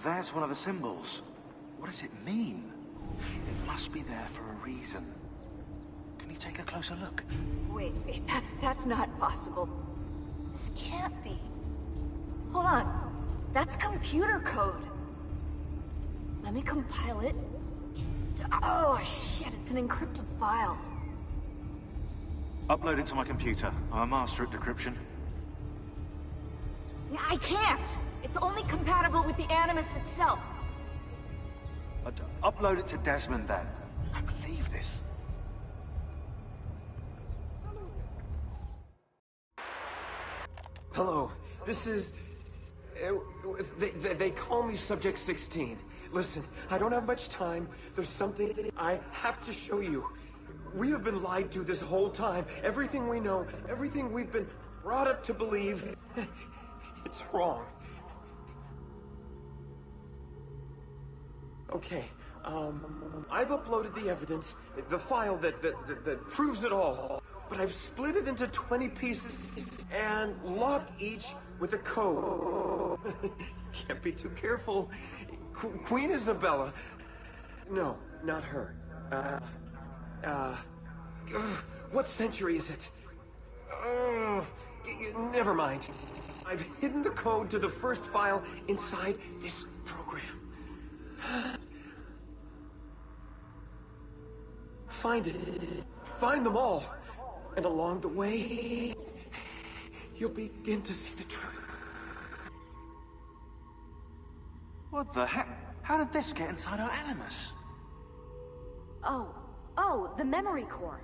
There's one of the symbols. What does it mean? It must be there for a reason. Can you take a closer look? Wait, that's not possible. This can't be. Hold on. That's computer code. Let me compile it. Oh, shit, it's an encrypted file. Upload it to my computer. I'm a master at decryption. I can't! It's only compatible with the Animus itself. Upload it to Desmond, then. I believe this. Hello, this is... They call me Subject 16. Listen, I don't have much time. There's something I have to show you. We have been lied to this whole time. Everything we know, everything we've been brought up to believe, it's wrong. Okay, I've uploaded the evidence, the file that proves it all. But I've split it into 20 pieces and locked each with a code. Can't be too careful. Queen Isabella. No, not her. What century is it? Never mind. I've hidden the code to the first file inside this program. Find it. Find them all. And along the way, you'll begin to see the truth. What the heck? How did this get inside our Animus? Oh, the memory core.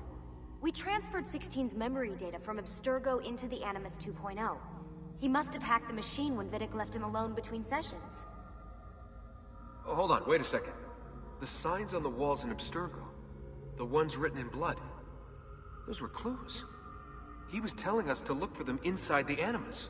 We transferred 16's memory data from Abstergo into the Animus 2.0. He must have hacked the machine when Vidic left him alone between sessions. Oh, hold on, wait a second. The signs on the walls in Abstergo, the ones written in blood, those were clues. He was telling us to look for them inside the Animus.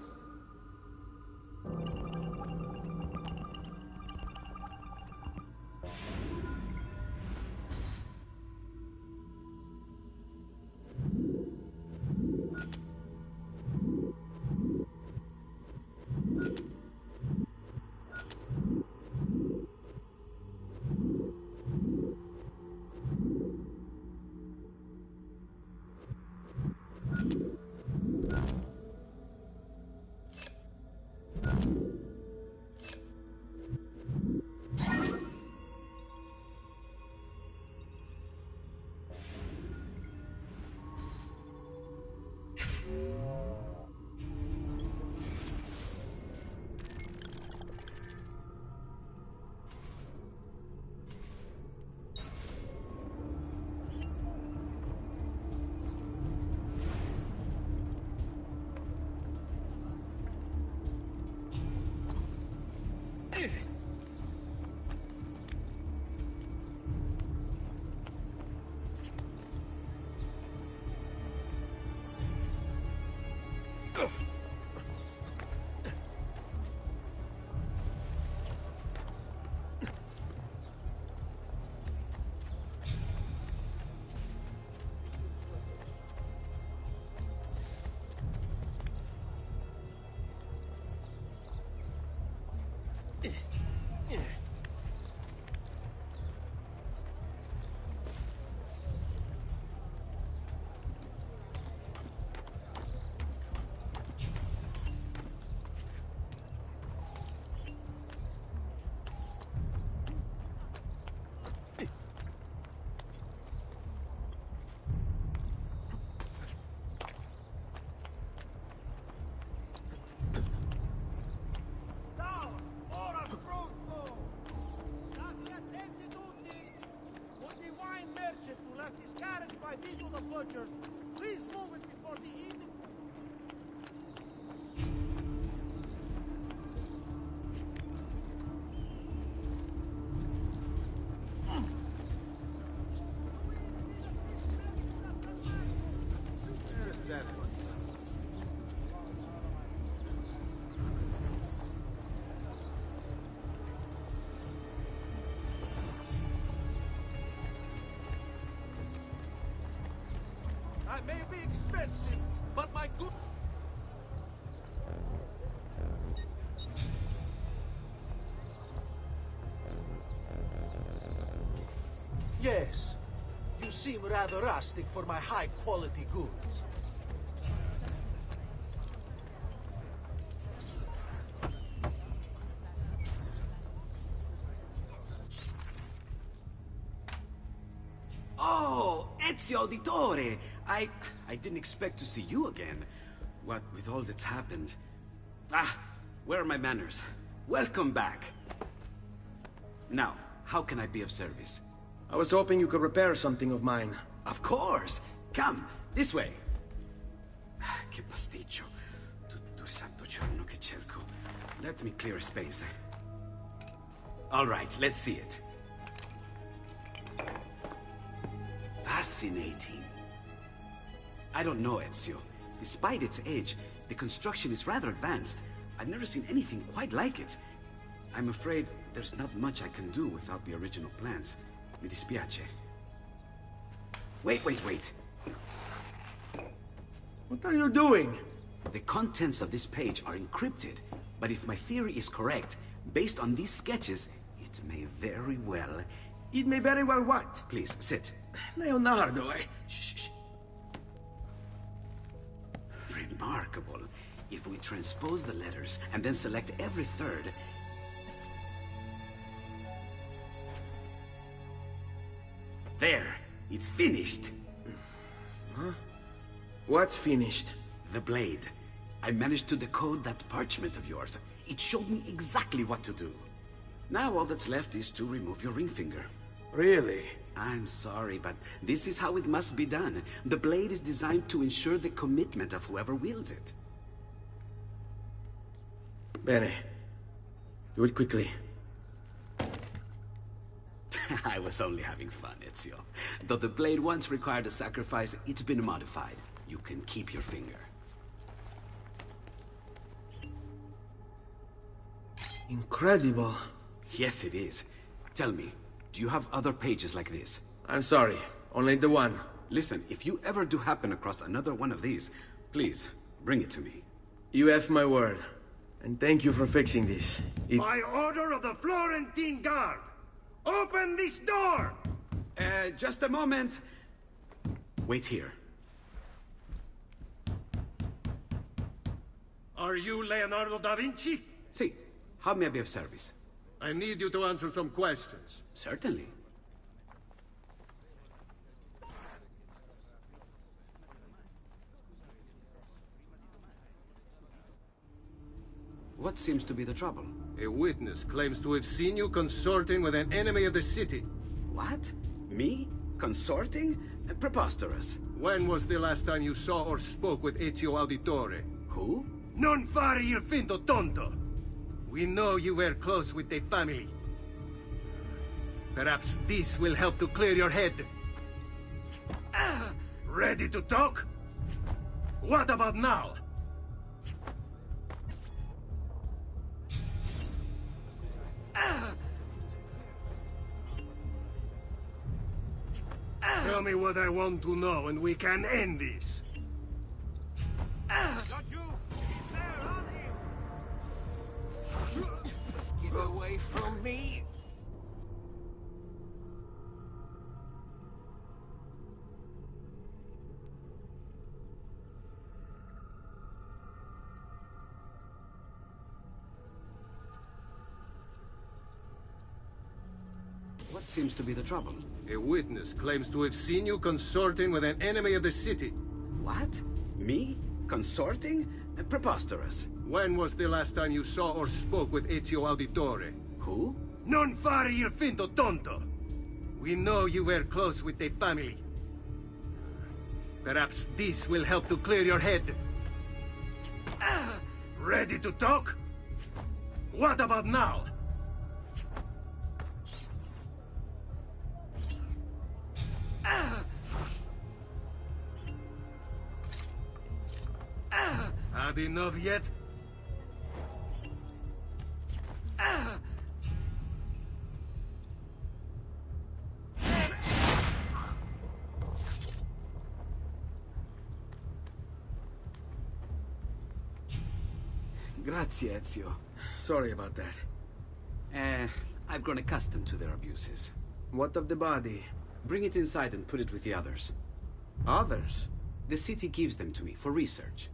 Please move it before the evening. I may be expensive, but my good... seem rather rustic for my high-quality goods. Oh, Ezio Auditore! I didn't expect to see you again. What with all that's happened. Ah, where are my manners? Welcome back. Now, how can I be of service? I was hoping you could repair something of mine. Of course! Come, this way! Che pasticcio. Tutto il santo giorno che cerco. Let me clear a space. All right, let's see it. Fascinating. I don't know, Ezio. Despite its age, the construction is rather advanced. I've never seen anything quite like it. I'm afraid there's not much I can do without the original plans. Mi dispiace. Wait. What are you doing? The contents of this page are encrypted, but if my theory is correct, based on these sketches, it may very well... It may very well what? Please, sit. Leonardo, Shh. Remarkable. If we transpose the letters and then select every third... There! It's finished! Huh? What's finished? The blade. I managed to decode that parchment of yours. It showed me exactly what to do. Now all that's left is to remove your ring finger. Really? I'm sorry, but this is how it must be done. The blade is designed to ensure the commitment of whoever wields it. Bene. Do it quickly. I was only having fun, Ezio. Though the blade once required a sacrifice, it's been modified. You can keep your finger. Incredible. Yes, it is. Tell me, do you have other pages like this? I'm sorry. Only the one. Listen, if you ever do happen across another one of these, please, bring it to me. You have my word. And thank you for fixing this. By order of the Florentine Guard! Open this door! Just a moment. Wait here. Are you Leonardo da Vinci? See, how may I be of service? I need you to answer some questions. Certainly. What seems to be the trouble? A witness claims to have seen you consorting with an enemy of the city. What? Me? Consorting? Preposterous. When was the last time you saw or spoke with Ezio Auditore? Who? Non fare il finto tonto! We know you were close with the family. Perhaps this will help to clear your head. Ready to talk? What about now? Tell me what I want to know and we can end this. Not you! In there, on him! Get away from me! What seems to be the trouble? A witness claims to have seen you consorting with an enemy of the city. What? Me? Consorting? Preposterous. When was the last time you saw or spoke with Ezio Auditore? Who? Non fare il finto tonto! We know you were close with the family. Perhaps this will help to clear your head. Ready to talk? What about now? Had enough yet? Grazie, Ezio. Sorry about that. I've grown accustomed to their abuses. What of the body? Bring it inside and put it with the others. Others? The city gives them to me for research.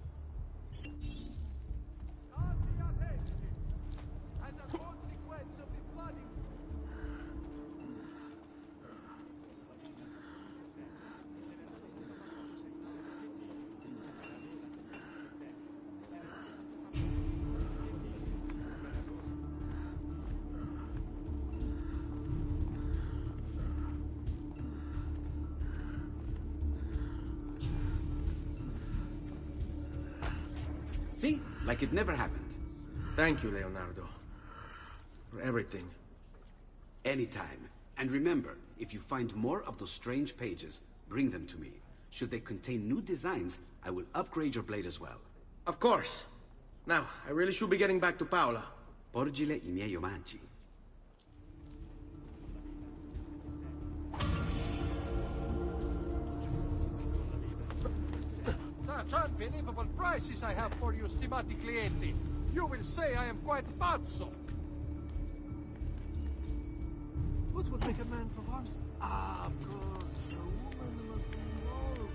See? Like it never happened. Thank you, Leonardo. For everything. Anytime. And remember, if you find more of those strange pages, bring them to me. Should they contain new designs, I will upgrade your blade as well. Of course. Now, I really should be getting back to Paola. Porgile I miei omaggi. Such unbelievable prices I have for you, stimati clienti. You will say I am quite pazzo. What would make a man perform? Ah, of course. A woman must be involved.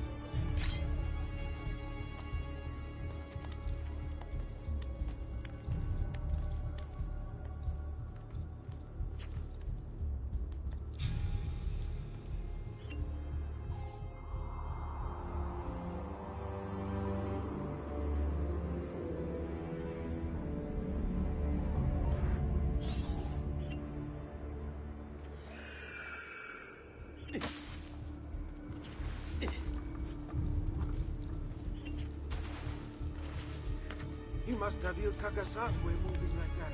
He must have Il Kagasakwe moving like that.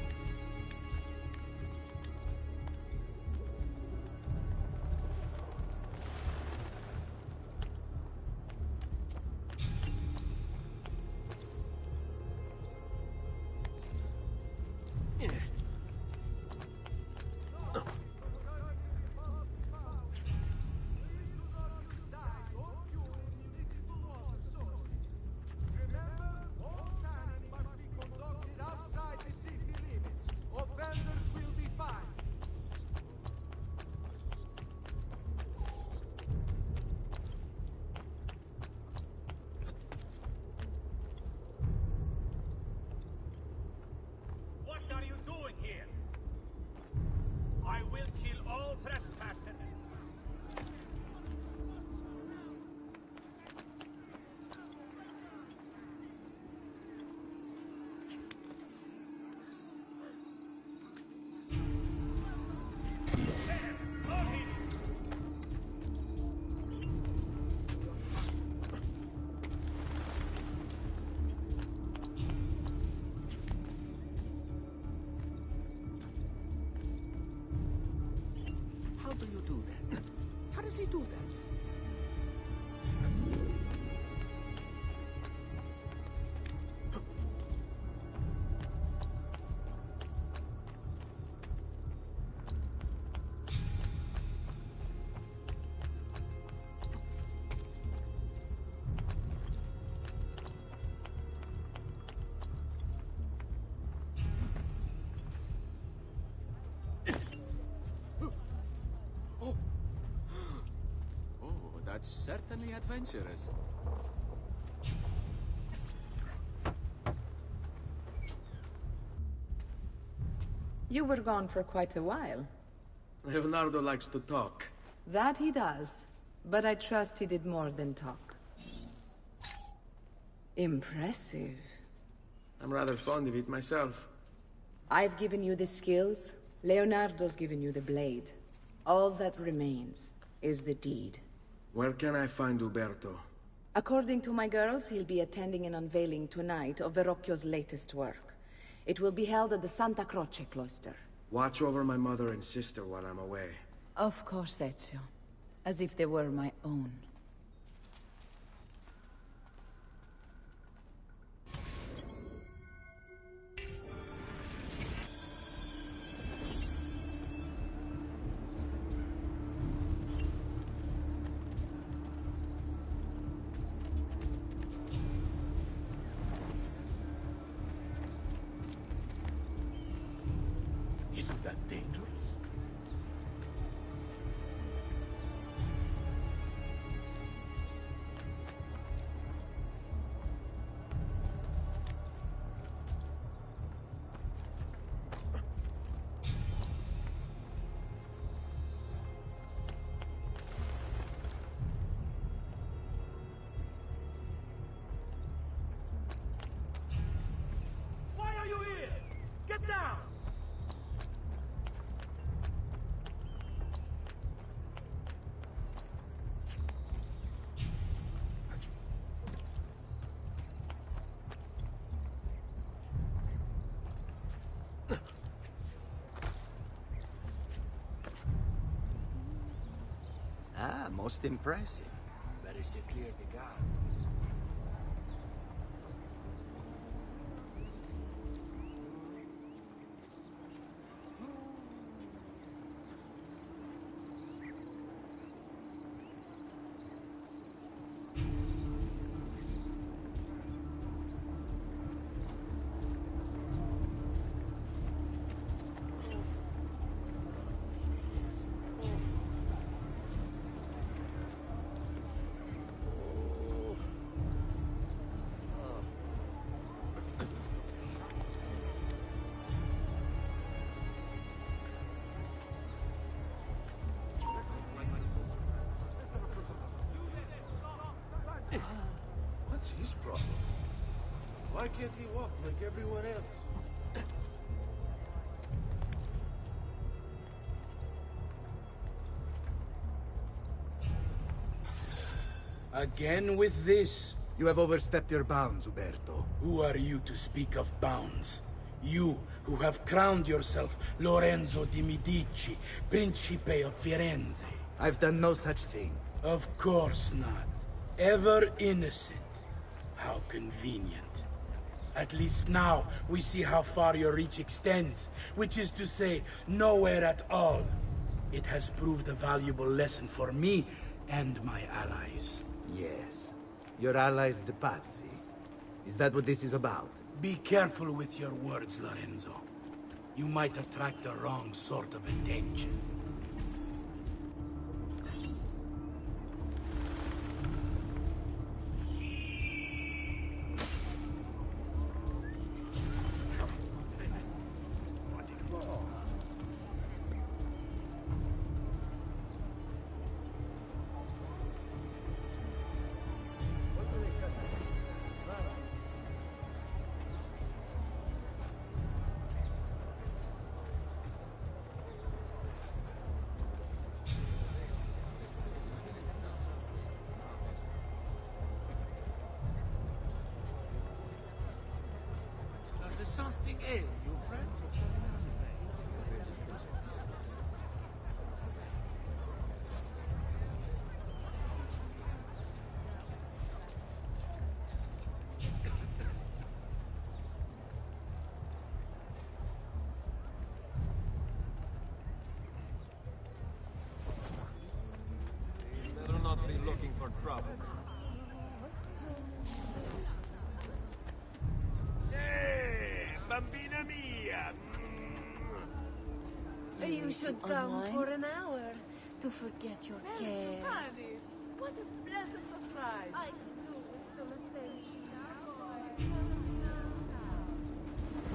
How do you do that? How does he do that? That's certainly adventurous. You were gone for quite a while. Leonardo likes to talk. That he does. But I trust he did more than talk. Impressive. I'm rather fond of it myself. I've given you the skills. Leonardo's given you the blade. All that remains is the deed. Where can I find Uberto? According to my girls, he'll be attending an unveiling tonight of Verrocchio's latest work. It will be held at the Santa Croce cloister. Watch over my mother and sister while I'm away. Of course, Ezio. As if they were my own. Isn't that dangerous? down! Ah, most impressive. That is to clear the guard. What's his problem? Why can't he walk like everyone else? Again with this? You have overstepped your bounds, Uberto. Who are you to speak of bounds? You, who have crowned yourself Lorenzo di Medici, Principe of Firenze. I've done no such thing. Of course not. Ever innocent. How convenient. At least now, we see how far your reach extends, which is to say, nowhere at all. It has proved a valuable lesson for me and my allies. Yes. Your allies, the Pazzi. Is that what this is about? Be careful with your words, Lorenzo. You might attract the wrong sort of attention. Does something ail you, friend? Better not be looking for trouble. Bambina mia! You should come for an hour to forget your cares. Honey, what a pleasant surprise. I do with some attention.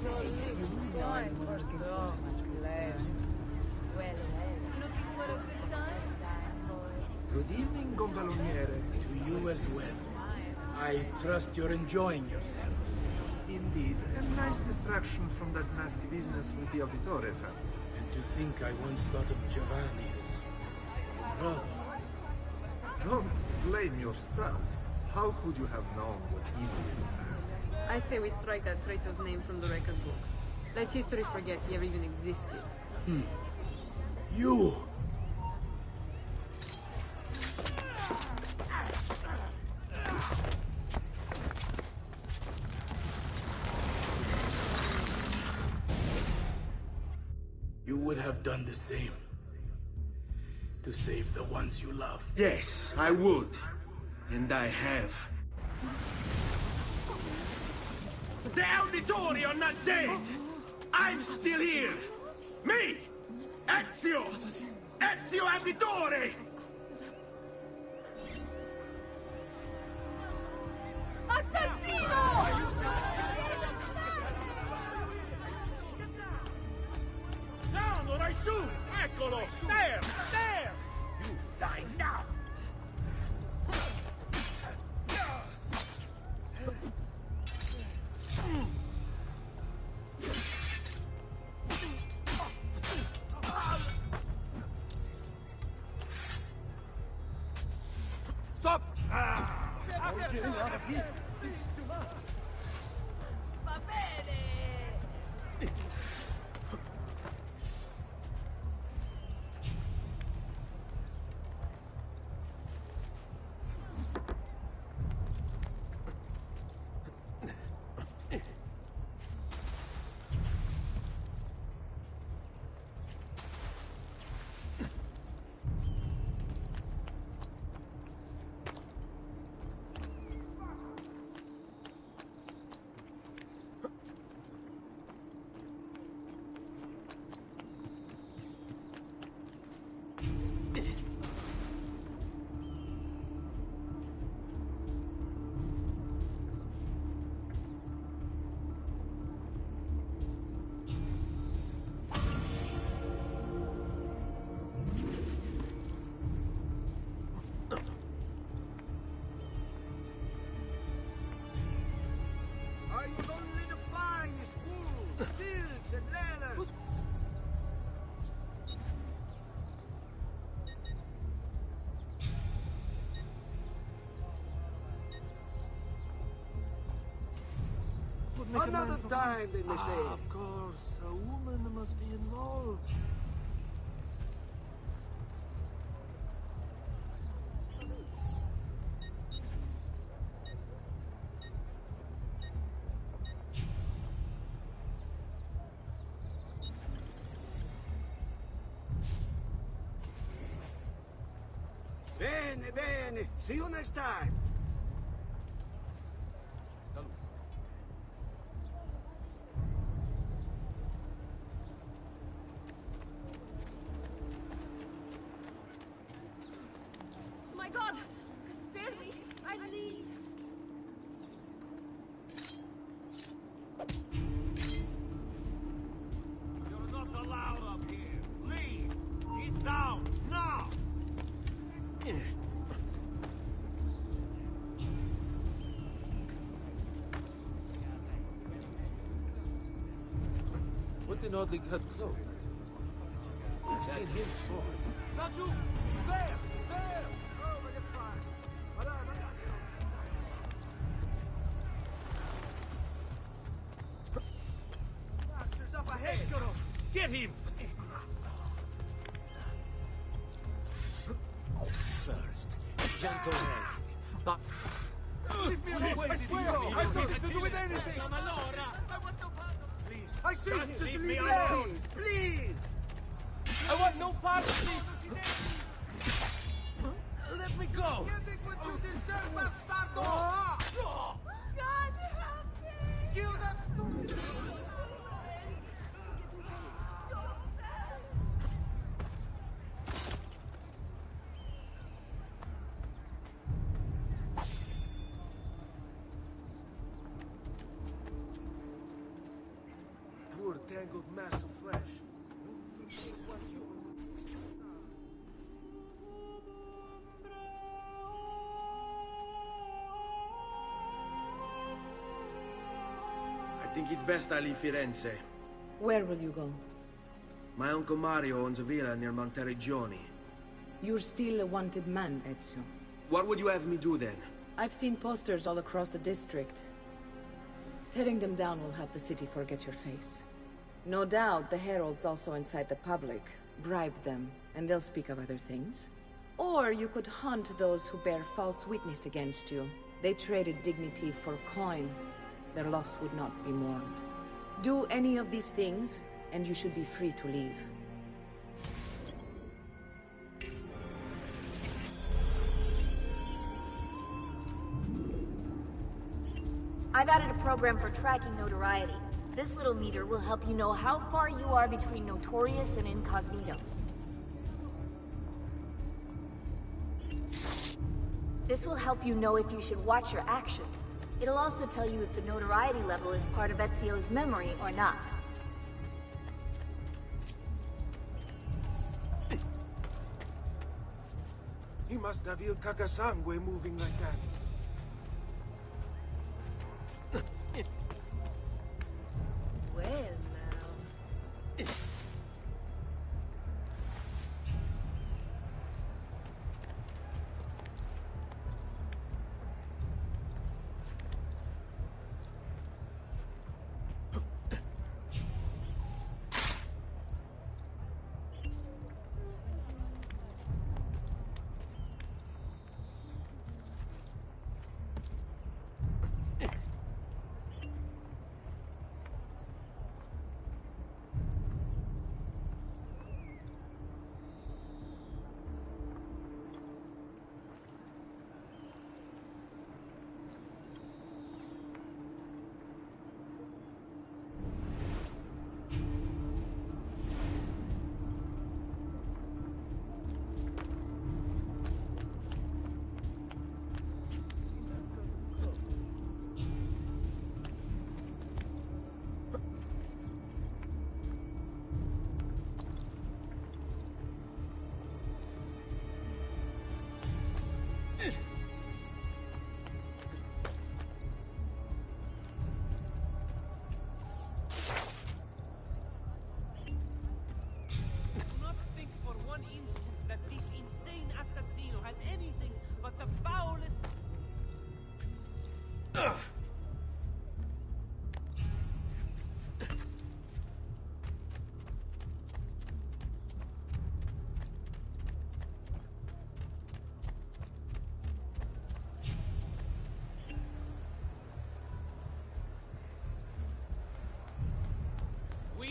So you quite for so much pleasure. Well, Looking for a good time? Good evening, Gonfaloniere. To you as well. I trust you're enjoying yourselves. Indeed. A nice distraction from that nasty business with the Auditore family. And to think I once thought of Giovanni as a brother. Don't blame yourself. How could you have known what he was like? I say we strike that traitor's name from the record books. Let history forget he ever even existed. You! You would have done the same. To save the ones you love. Yes, I would. And I have. The Auditori are not dead! I'm still here! Me! Ezio! Ezio Auditore! Assassino! No, non I shoot! Eccolo! There! There! You die now! getting out of here. This is too much. Va bene! I use only the finest wool, silks, and leathers. Would make a Another man from time, they may say. Of course, a woman must be involved. Bene, bene. See you next time. My God! Spare me! I leave! You're not allowed up here. Leave. Get down now. What an oddly cut cloak. I've seen him before. Not you. There. There. Masters up ahead. Get him! First, gentle hand. But Leave me alone. I swear. I have nothing to do with anything. please, I see him. just leave me alone. Please. I want no part of this. Let me go. You think what you deserve, bastardo? God help me! Kill that stupid. Poor tangled mass of flesh. I think it's best I leave Firenze. Where will you go? My uncle Mario owns a villa near Monteregioni. You're still a wanted man, Ezio. What would you have me do then? I've seen posters all across the district. Tearing them down will help the city forget your face. No doubt the heralds also incite the public. Bribe them, and they'll speak of other things. Or you could hunt those who bear false witness against you. They traded dignity for coin. Their loss would not be mourned. Do any of these things, and you should be free to leave. I've added a program for tracking notoriety. This little meter will help you know how far you are between notorious and incognito. This will help you know if you should watch your actions. It'll also tell you if the notoriety level is part of Ezio's memory or not. He must have Il Cacasangue moving like that. Well, now.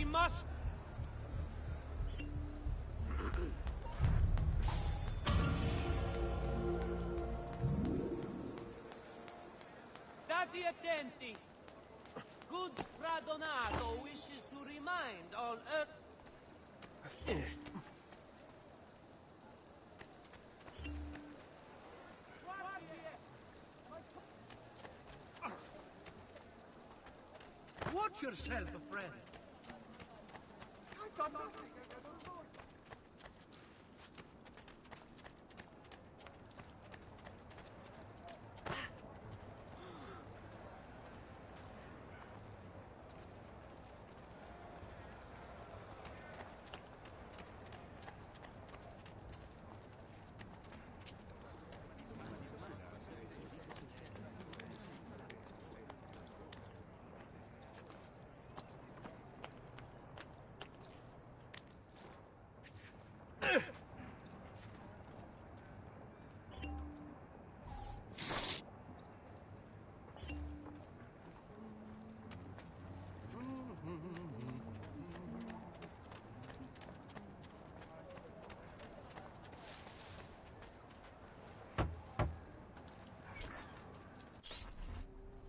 must... State attenti. Good Fra Donato wishes to remind all Earth... Watch yourself, friend.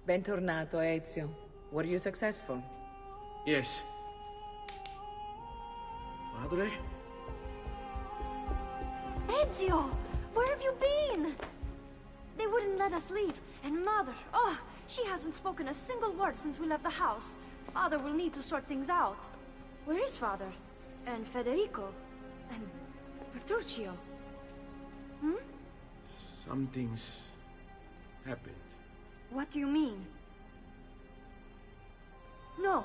Bentornato, Ezio. Were you successful? Yes. Madre? Ezio! Where have you been? They wouldn't let us leave. And Mother, oh, she hasn't spoken a single word since we left the house. Father will need to sort things out. Where is Father? And Federico? And Petruccio? Hmm? Something's happened. What do you mean? No,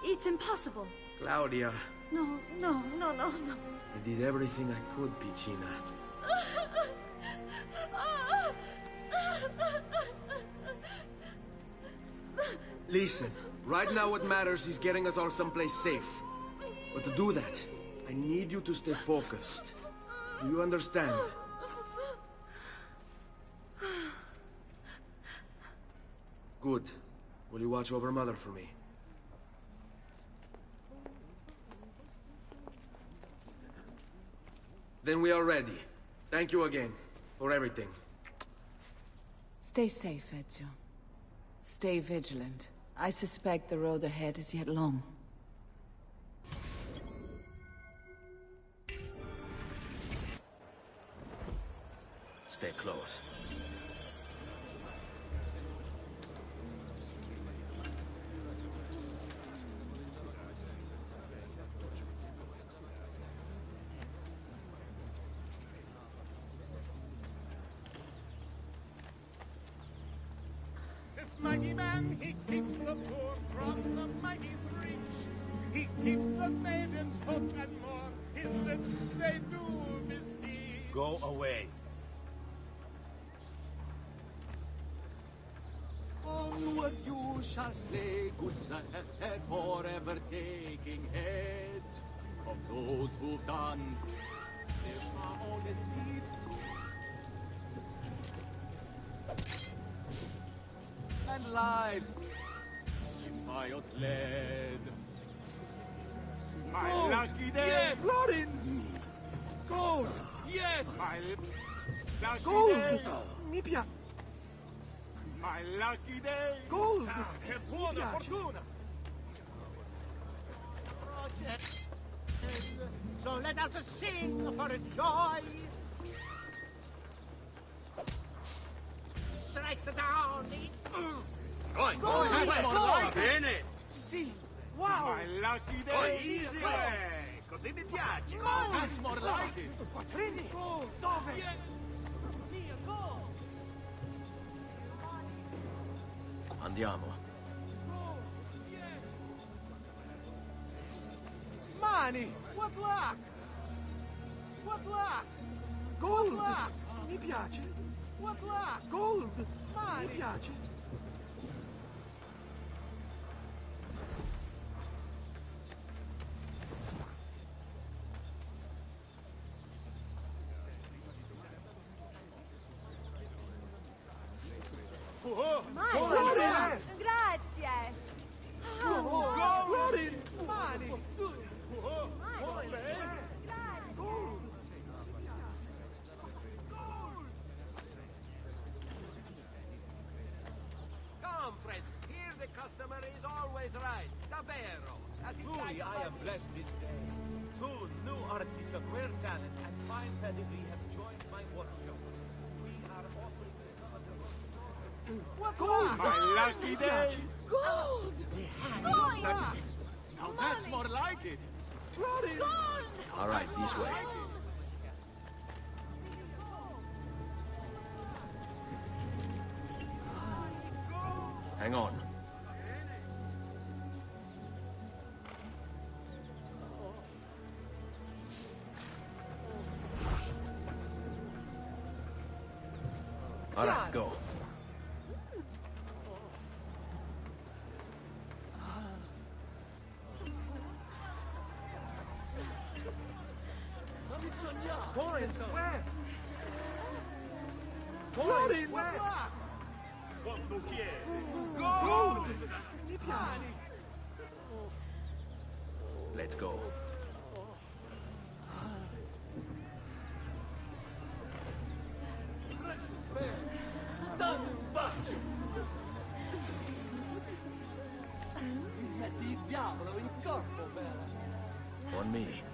it's impossible. Claudia. No. I did everything I could, Piccina. Listen, right now what matters is getting us all someplace safe. But to do that, I need you to stay focused. Do you understand? Good. Will you watch over Mother for me? Then we are ready. Thank you again for everything. Stay safe, Ezio. Stay vigilant. I suspect the road ahead is yet long. Stay close. Mighty man, he keeps the poor from the mighty's reach. He keeps the maidens hope and more. His lips, they do beseech. Go away. Onward you shall slay, good sir, forever taking heads of those who've done their honest deeds. And lives impious led. My lucky day! Yes! Florin! Gold! Yes! My lucky Gold! day! Mi piace! My lucky day! Gold! Che buona fortuna! So let us sing for joy. Strikes down the... Bene! Sì! Wow! My lucky day! Oh, easy way! Così mi piace! That's more like it! Quattrini! Dove? Via, go! Andiamo. Mani! What luck! What luck! Gold! What luck! Mi piace! What luck! Gold! Mani! Mi piace! Grazie! Florin! Mani! Truly, I am blessed this day. 2 new artists of rare talent and fine pedigree have joined my workshop. We are offering Gold! My lucky day! Gold! Gold! Now that's more like it. Gold! All right, this way. Hang on. All right, go. Boris, where? Boris, where? Quanto chiede? Gold! Let's go. Dammi un bacio! Metti il diavolo in corpo, bella! On me.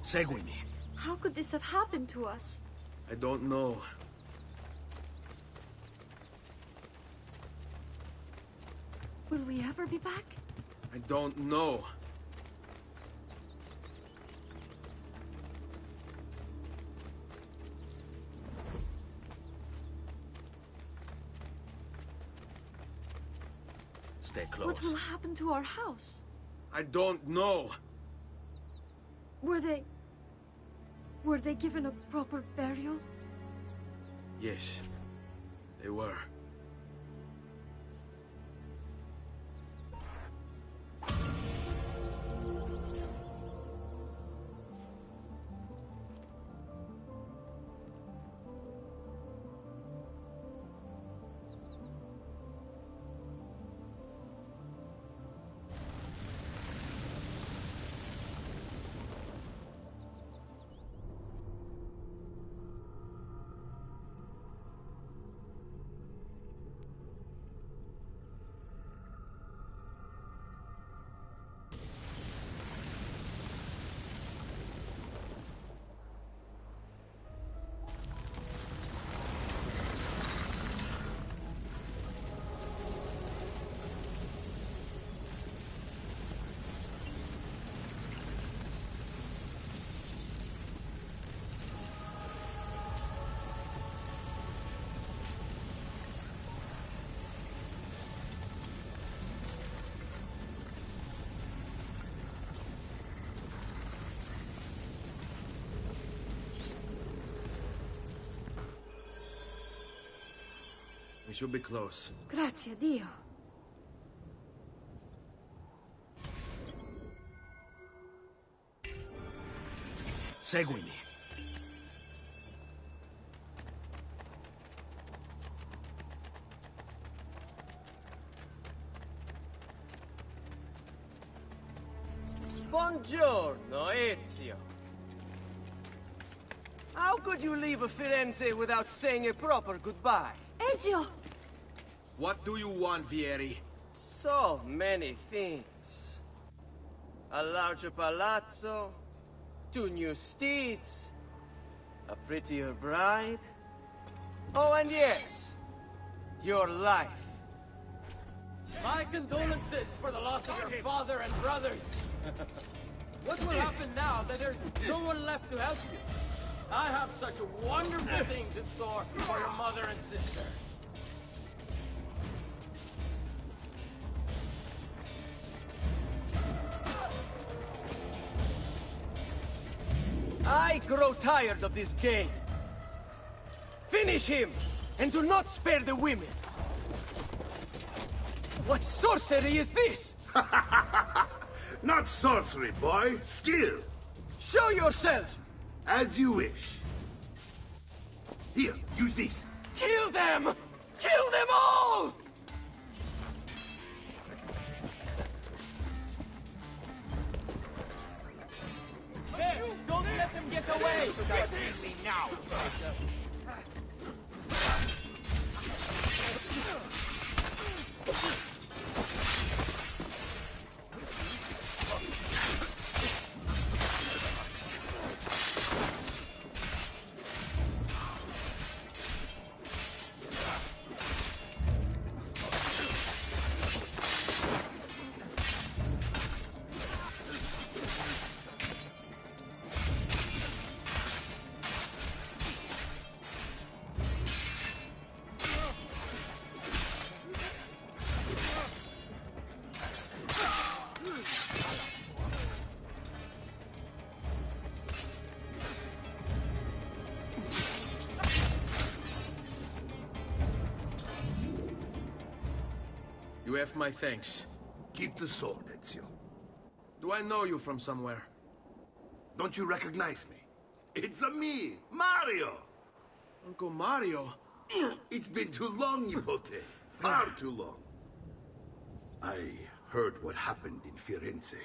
Seguimi. How could this have happened to us? I don't know. Will we ever be back? I don't know. Stay close. What will happen to our house? I don't know. Were they given a proper burial? Yes, they were. We should be close. Grazie a Dio. Seguimi. Buongiorno, Ezio. How could you leave Firenze without saying a proper goodbye? Ezio! What do you want, Vieri? So many things. A larger palazzo, 2 new steeds, a prettier bride. Oh, and yes, your life. My condolences for the loss of your father and brothers. What will happen now that there's no one left to help you? I have such wonderful things in store for your mother and sister. I grow tired of this game. Finish him, and do not spare the women. What sorcery is this? Not sorcery, boy. Skill. Show yourself! As you wish. Here, use this. Kill them! Kill them all! should I bring me now? You have my thanks. Keep the sword, Ezio. Do I know you from somewhere? Don't you recognize me? It's me, Mario! Uncle Mario? It's been too long, Nipote. Far too long. I heard what happened in Firenze.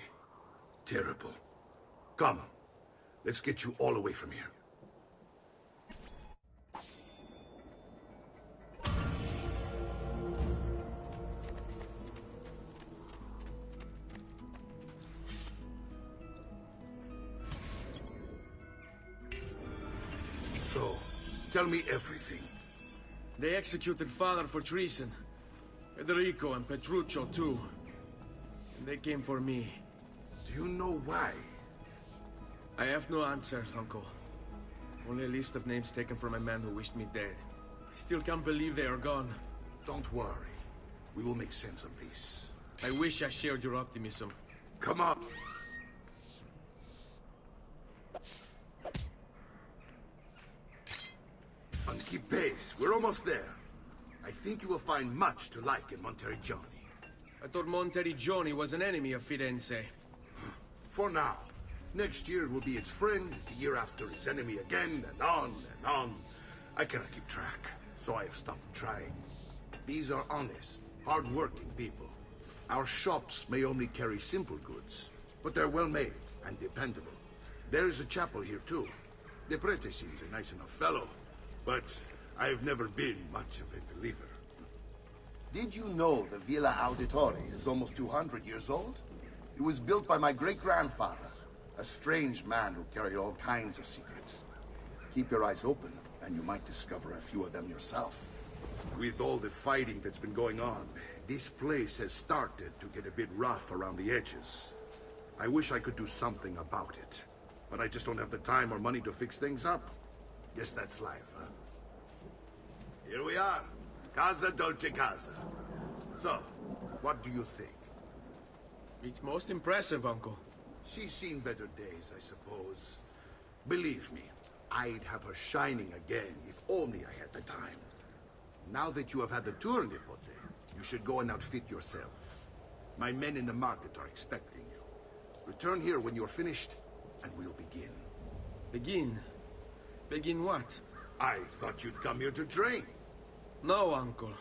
Terrible. Come, let's get you all away from here. So, tell me everything. They executed Father for treason. Federico and Petruccio, too. And they came for me. Do you know why? I have no answers, Uncle. Only a list of names taken from a man who wished me dead. I still can't believe they are gone. Don't worry. We will make sense of this. I wish I shared your optimism. Come on. And keep pace. We're almost there. I think you will find much to like in Monteriggioni. I thought Monteriggioni was an enemy of Firenze. For now. Next year it will be its friend, the year after its enemy again, and on and on. I cannot keep track, so I have stopped trying. These are honest, hard-working people. Our shops may only carry simple goods, but they're well-made and dependable. There is a chapel here, too. The prete seems a nice enough fellow, but I've never been much of a believer. Did you know the Villa Auditore is almost 200 years old? It was built by my great-grandfather, a strange man who carried all kinds of secrets. Keep your eyes open, and you might discover a few of them yourself. With all the fighting that's been going on, this place has started to get a bit rough around the edges. I wish I could do something about it, but I just don't have the time or money to fix things up. Guess that's life, huh? Here we are. Casa Dolce Casa. So, what do you think? It's most impressive, Uncle. She's seen better days, I suppose. Believe me, I'd have her shining again if only I had the time. Now that you have had the tour, Nipote, you should go and outfit yourself. My men in the market are expecting you. Return here when you're finished, and we'll begin. Begin? Begin what? I thought you'd come here to train. No, Uncle.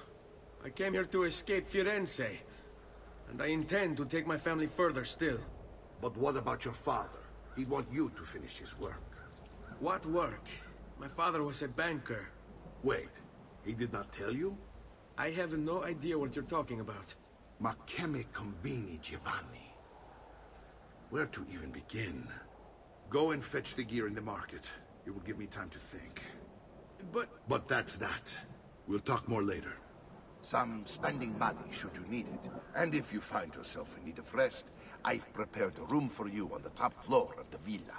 I came here to escape Firenze. And I intend to take my family further still. But what about your father? He'd want you to finish his work. What work? My father was a banker. Wait, he did not tell you? I have no idea what you're talking about. Ma che me combini, Giovanni? Where to even begin? Go and fetch the gear in the market. It will give me time to think. But that's that. We'll talk more later. Some spending money should you need it. And if you find yourself in need of rest, I've prepared a room for you on the top floor of the villa.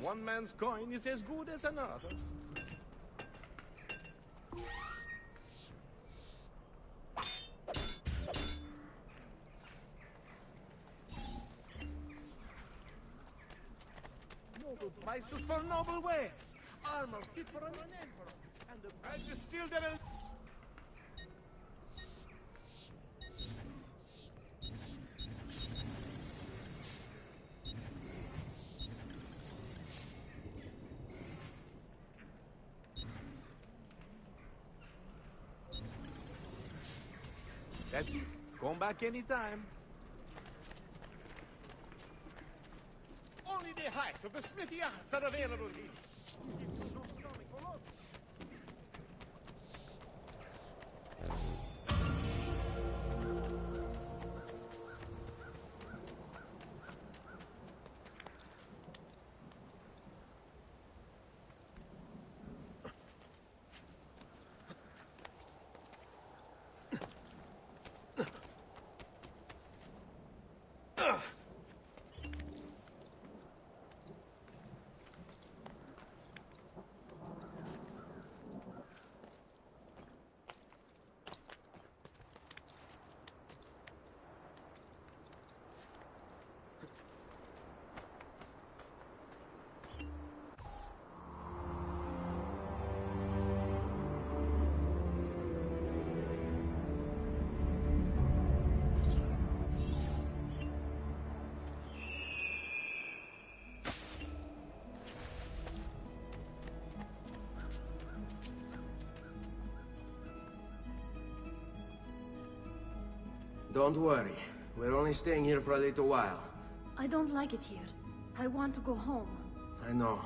One man's coin is as good as another's. good prices for noble wares. Armor fit for an emperor, and the price is still there. That's it. Come back anytime. Only the height of the smithy arts are available here. Don't worry. We're only staying here for a little while. I don't like it here. I want to go home. I know.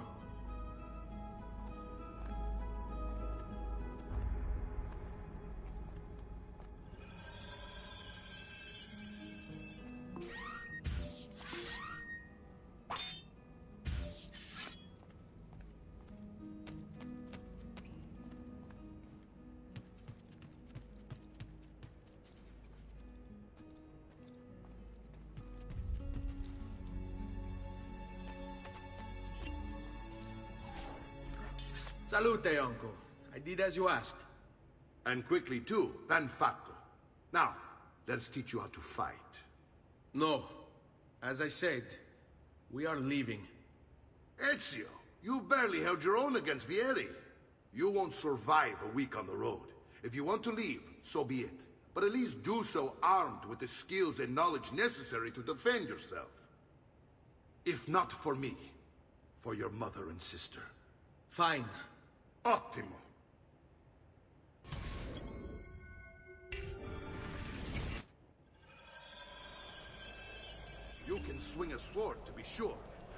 Salute, uncle. I did as you asked. And quickly too, ben fatto. Now, let's teach you how to fight. No. As I said, we are leaving. Ezio, you barely held your own against Vieri. You won't survive a week on the road. If you want to leave, so be it. But at least do so armed with the skills and knowledge necessary to defend yourself. If not for me, for your mother and sister. Fine. Ottimo. You can swing a sword, to be sure,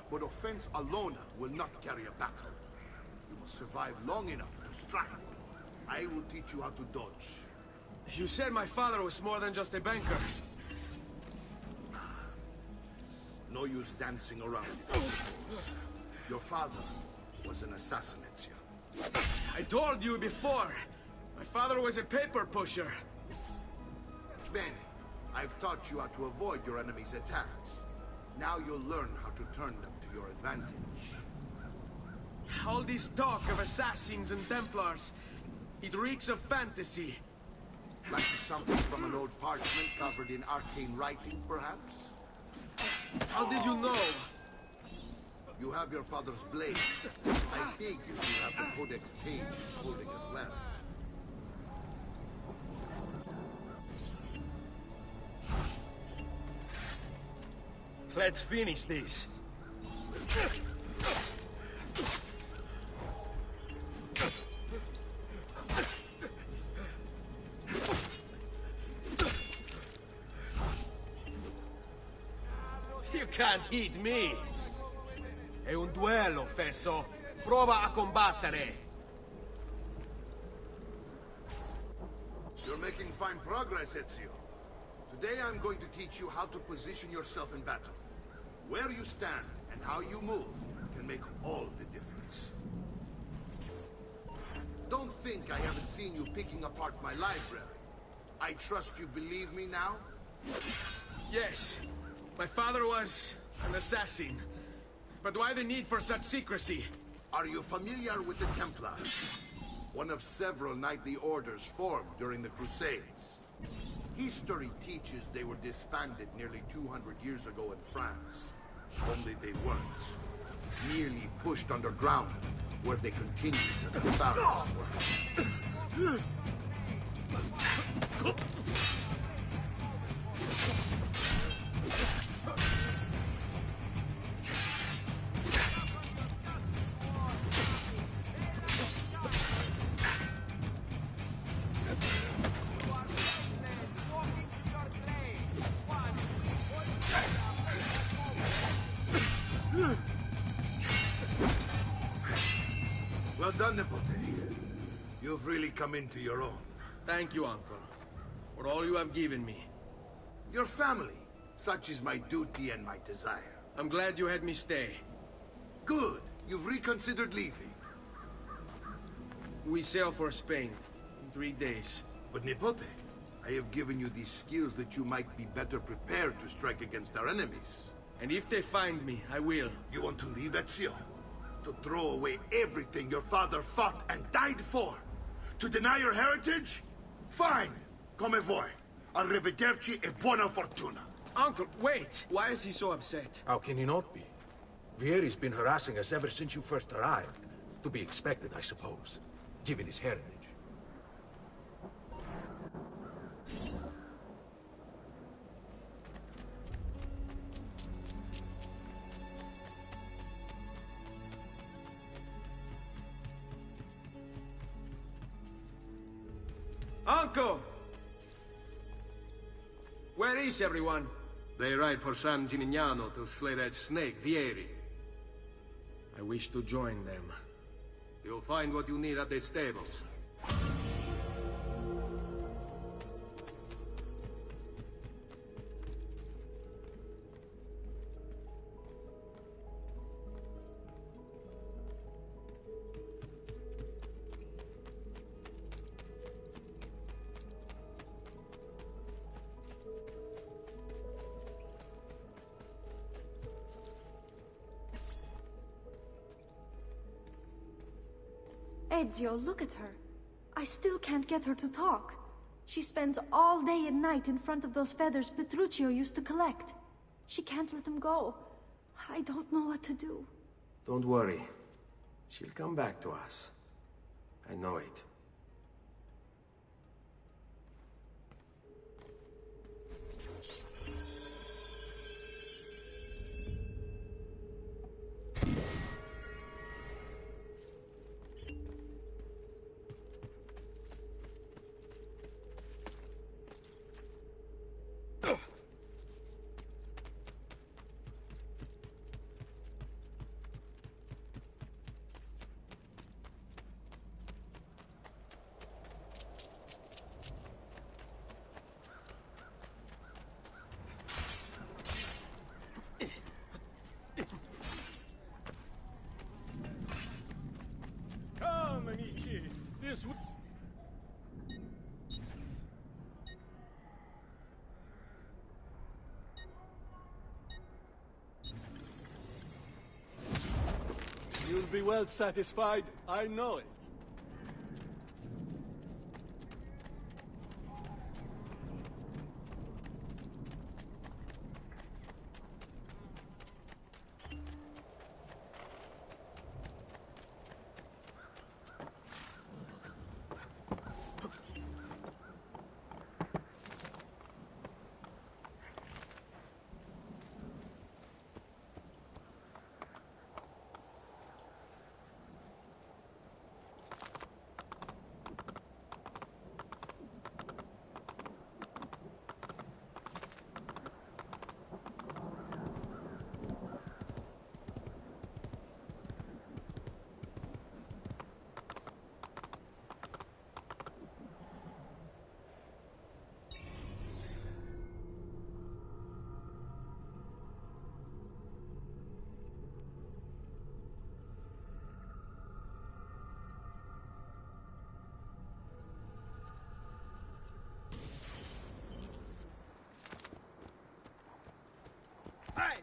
but offense alone will not carry a battle. You must survive long enough to strike. I will teach you how to dodge. You said my father was more than just a banker. No use dancing around it. Your father was an assassin, Ezio. I told you before. My father was a paper pusher. Bene. I've taught you how to avoid your enemy's attacks. Now you'll learn how to turn them to your advantage. All this talk of assassins and Templars, it reeks of fantasy. Like something from an old parchment covered in arcane writing, perhaps? How did you know? You have your father's blade. I figured you have the Codex page holding as well. Let's finish this. You can't hit me. È un duello, Fesso. Prova a combattere. You're making fine progress, Ezio. Today I'm going to teach you how to position yourself in battle. Where you stand and how you move can make all the difference. Don't think I haven't seen you picking apart my library. I trust you believe me now? Yes. My father was an assassin. But why the need for such secrecy? Are you familiar with the Templars? One of several knightly orders formed during the Crusades. History teaches they were disbanded nearly 200 years ago in France. Only they weren't. merely pushed underground, where they continue to the Pharaoh's work. Well done, Nipote. You've really come into your own. Thank you, Uncle, for all you have given me. Your family. Such is my duty and my desire. I'm glad you had me stay. Good. You've reconsidered leaving. We sail for Spain in 3 days. But Nipote, I have given you these skills that you might be better prepared to strike against our enemies. And if they find me, I will. You want to leave Ezio? To throw away everything your father fought and died for? To deny your heritage? Fine. Come vuoi. Arrivederci e buona fortuna. Uncle, wait! Why is he so upset? How can he not be? Vieri's been harassing us ever since you first arrived. To be expected, I suppose, given his heritage. Uncle! Where is everyone? They ride for San Gimignano to slay that snake, Vieri. I wish to join them. You'll find what you need at the stables. Ezio, look at her. I still can't get her to talk. She spends all day and night in front of those feathers Petruchio used to collect. She can't let them go. I don't know what to do. Don't worry. She'll come back to us. I know it. This You'll be well satisfied, I know it.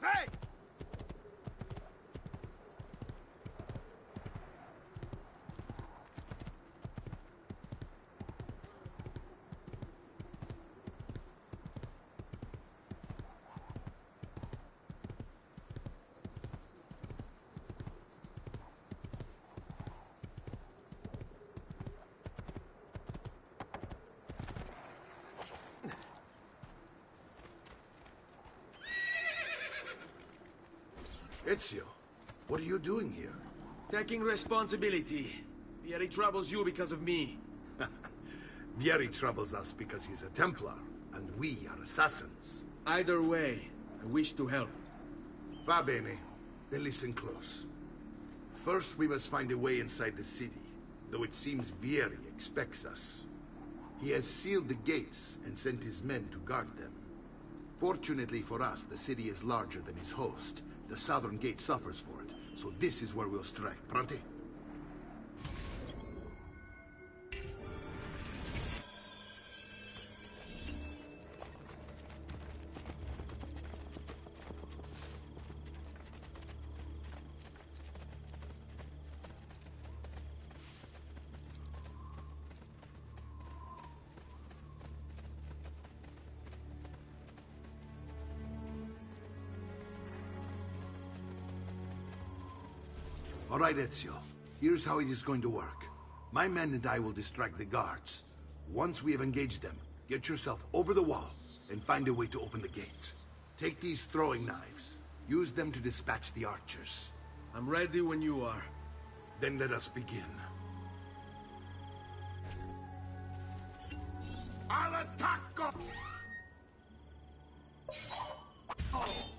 Hey! Ezio, what are you doing here? Taking responsibility. Vieri troubles you because of me. Vieri troubles us because he's a Templar, and we are assassins. Either way, I wish to help. Va bene. Then listen close. First, we must find a way inside the city, though it seems Vieri expects us. He has sealed the gates and sent his men to guard them. Fortunately for us, the city is larger than his host. The southern gate suffers for it, so this is where we'll strike. Pronti? All right, Ezio. Here's how it is going to work. My men and I will distract the guards. Once we have engaged them, get yourself over the wall and find a way to open the gate. Take these throwing knives. Use them to dispatch the archers. I'm ready when you are. Then let us begin. Al attacco! Oh.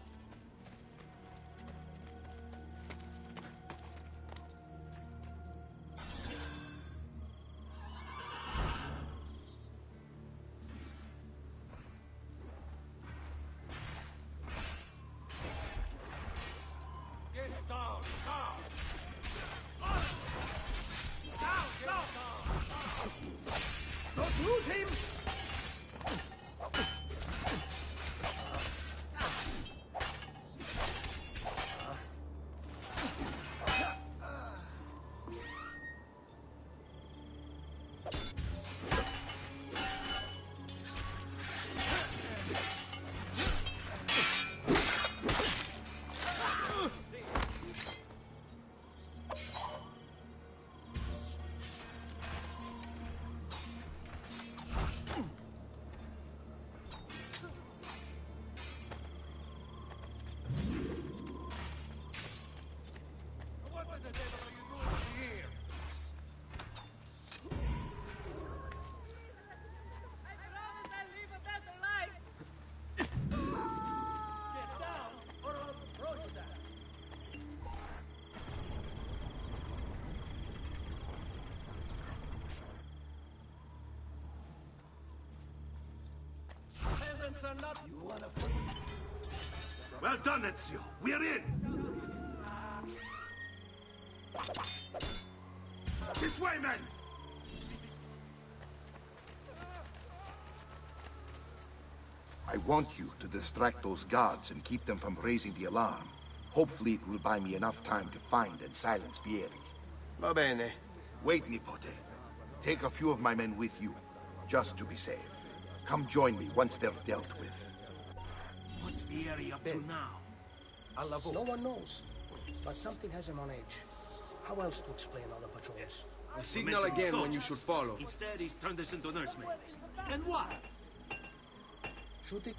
Well done, Ezio. We're in. This way, men! I want you to distract those guards and keep them from raising the alarm. Hopefully it will buy me enough time to find and silence Vieri. Va bene. Wait, Nipote. Take a few of my men with you, just to be safe. Come join me once they're dealt with. What's Vieri up to now? No one knows, but something has him on edge. How else to explain all the patrols? I signal again when you should follow. Instead, he's turned us into nursemaids. And why? Shoot it.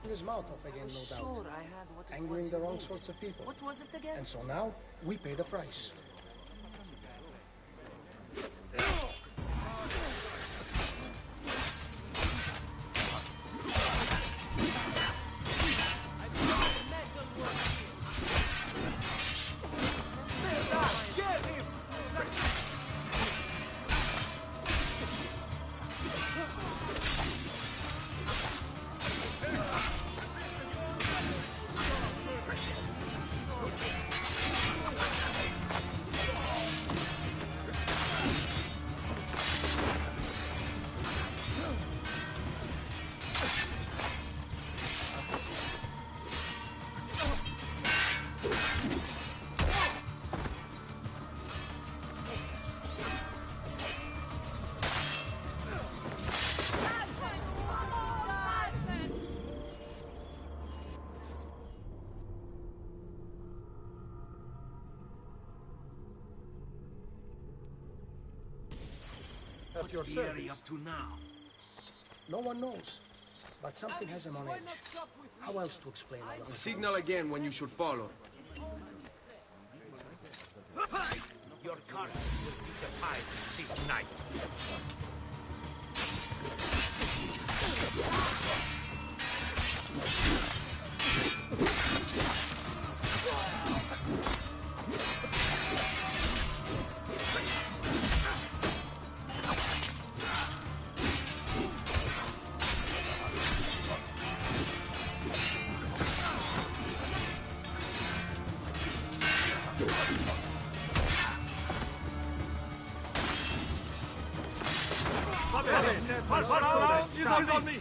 His mouth off again, no doubt. Sure, I had what it Angering was the you wrong needed. sorts of people. What was it again? And so now, we pay the price. at your service. up to now? No one knows. But something has him on edge. How else to explain all of this? Signal again when you should follow. Your cards will be defied this night. He's on me!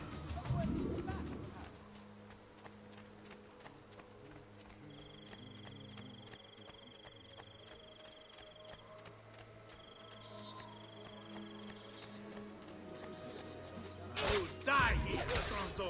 Oh, die here, Stronzo!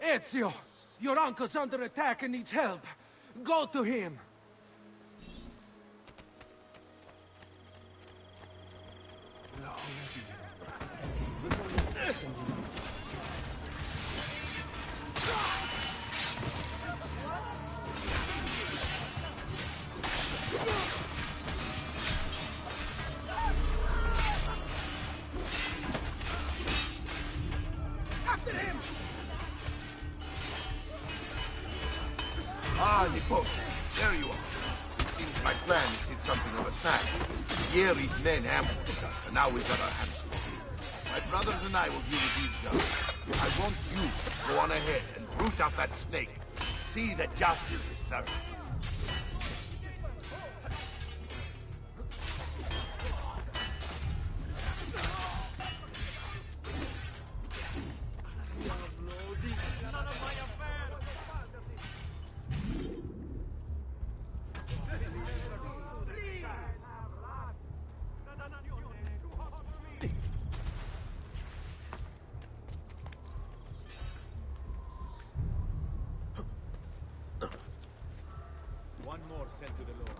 Ezio! Your uncle's under attack and needs help. Go to him! Ah, Nipote, there you are. It seems my plan is hit something of a snag. Vieri's men ambushed us, and now we've got our hands full. My brothers and I will deal with these guys. I want you to go on ahead and root out that snake. See that justice is served. One more sent to the Lord.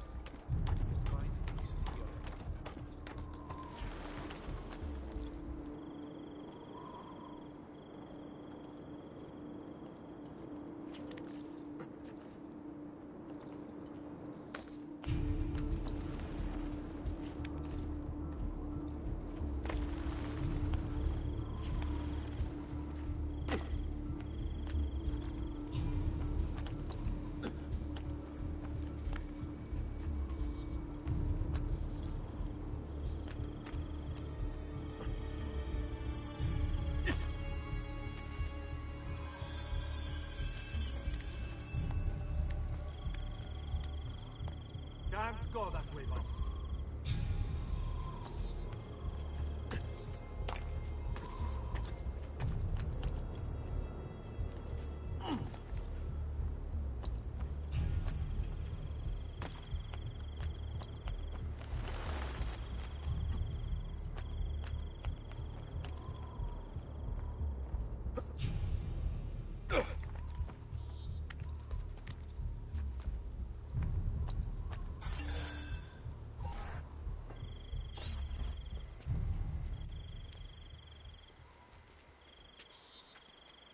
Can't go that way, boss.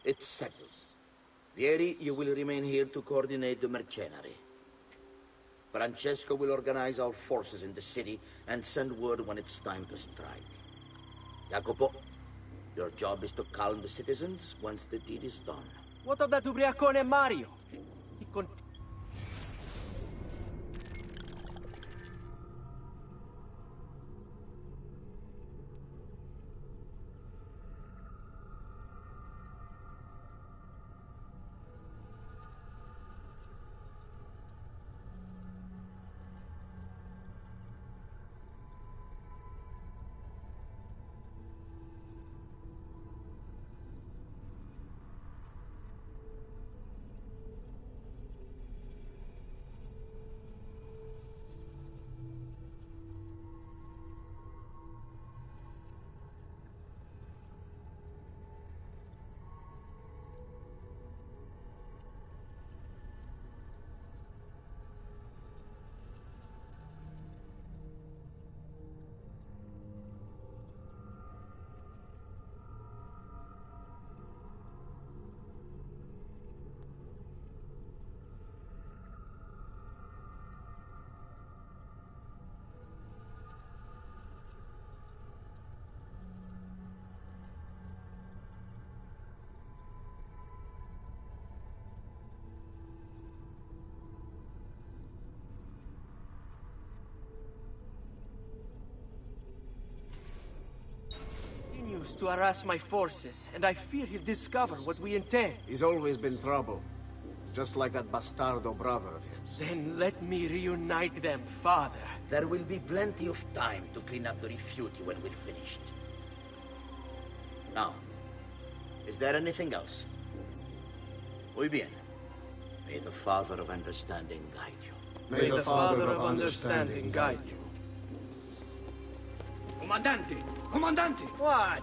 It's settled. Vieri, you will remain here to coordinate the mercenary. Francesco will organize our forces in the city and send word when it's time to strike. Jacopo, your job is to calm the citizens once the deed is done. What of that ubriacone Mario? continues to harass my forces, and I fear he'll discover what we intend. He's always been trouble. Just like that bastardo brother of his. Then let me reunite them, Father. There will be plenty of time to clean up the refuge when we're finished. Now, is there anything else? Muy bien. May the Father of Understanding guide you. May the Father of Understanding guide you. Comandante! Comandante! What?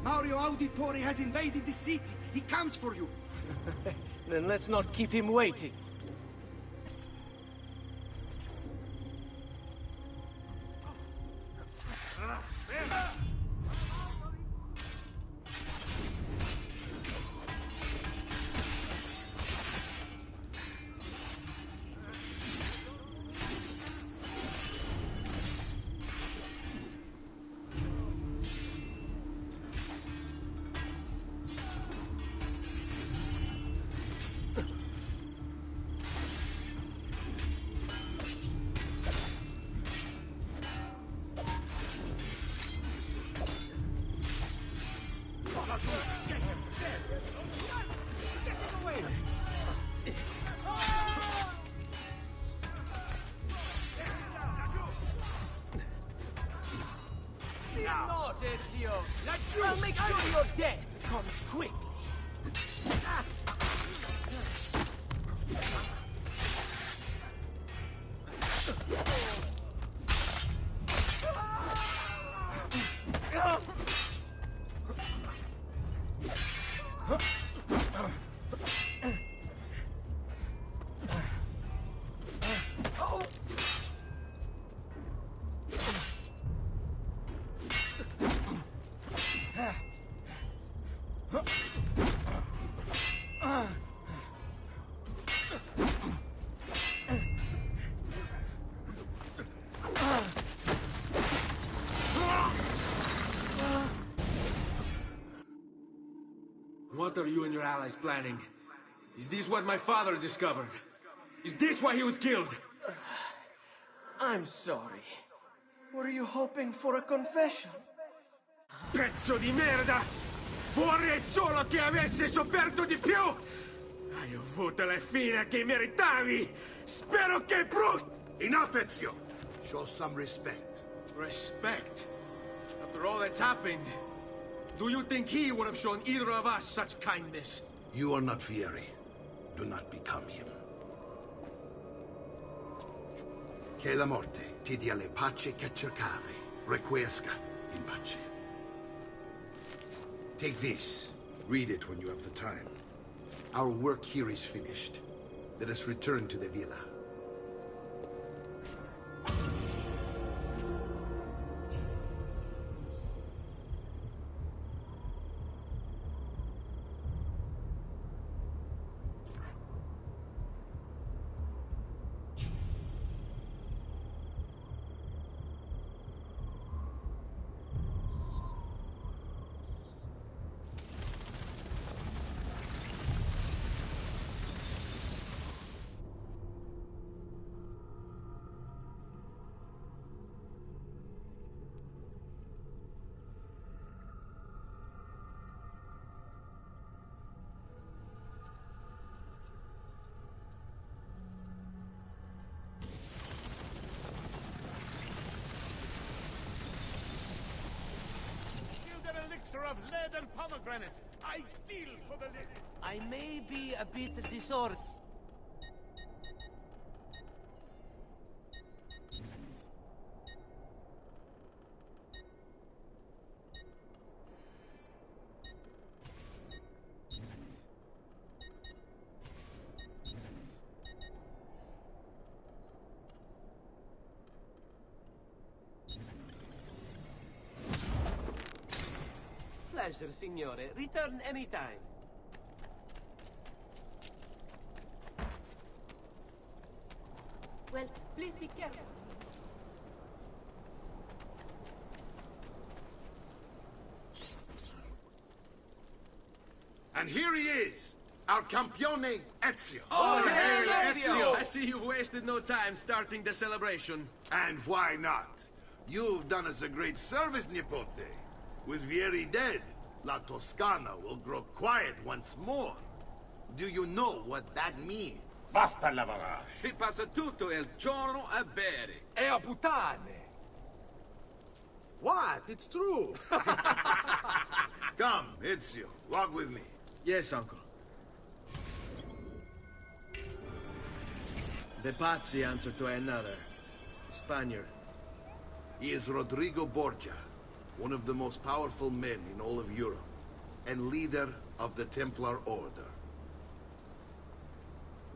Mario Auditore has invaded the city. He comes for you. Then let's not keep him waiting. No, Ezio! I'll make sure your death comes quickly. What are you and your allies planning? Is this what my father discovered? Is this why he was killed? I'm sorry. Were you hoping for a confession? Pezzo di merda! Vorrei solo che avesse sofferto di più! Hai avuto la fine che meritavi! Spero che Enough, Ezio! Show some respect. Respect? After all that's happened, do you think he would have shown either of us such kindness? You are not Fieri. Do not become him. Che la morte ti dia le pace che cercavi. Requiesca in pace. Take this. Read it when you have the time. Our work here is finished. Let us return to the villa. Of lead and pomegranate. Ideal for the lady. I may be a bit disordered. Pleasure, signore. Return anytime. Well, please be careful. And here he is, our campione Ezio. Oh, hey, Ezio! I see you've wasted no time starting the celebration. And why not? You've done us a great service, Nipote. With Vieri dead, La Toscana will grow quiet once more. Do you know what that means? Basta lavorare. Si passa tutto il giorno a bere. E a puttane. What? It's true. Come, Ezio, walk with me. Yes, uncle. The Pazzi answer to another. Spaniard. He is Rodrigo Borgia, one of the most powerful men in all of Europe, and leader of the Templar Order.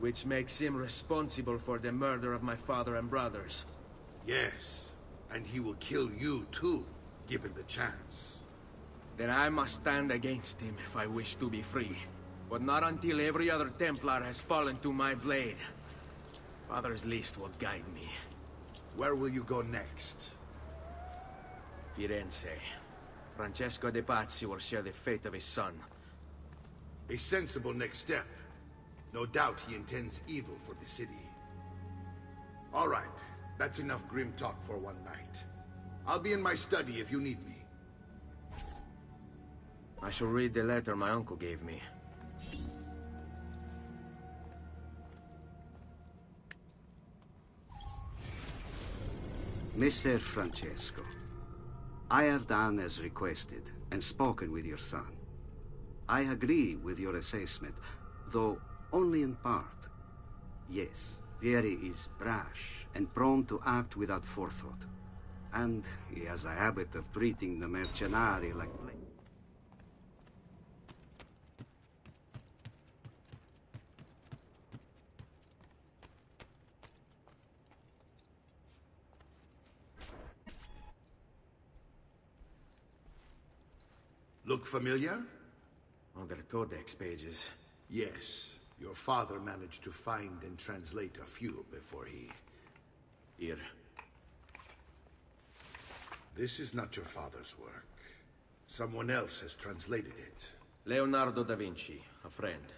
Which makes him responsible for the murder of my father and brothers. Yes, and he will kill you too, given the chance. Then I must stand against him if I wish to be free. But not until every other Templar has fallen to my blade. Father's list will guide me. Where will you go next? Firenze. Francesco de Pazzi will share the fate of his son. A sensible next step. No doubt he intends evil for the city. All right, that's enough grim talk for one night. I'll be in my study if you need me. I shall read the letter my uncle gave me. Messer Francesco, I have done as requested and spoken with your son. I agree with your assessment, though only in part. Yes, Vieri is brash and prone to act without forethought. And he has a habit of treating the mercenari like... Look familiar? On their codex pages. Yes. Your father managed to find and translate a few before he... Here. This is not your father's work. Someone else has translated it. Leonardo da Vinci, a friend.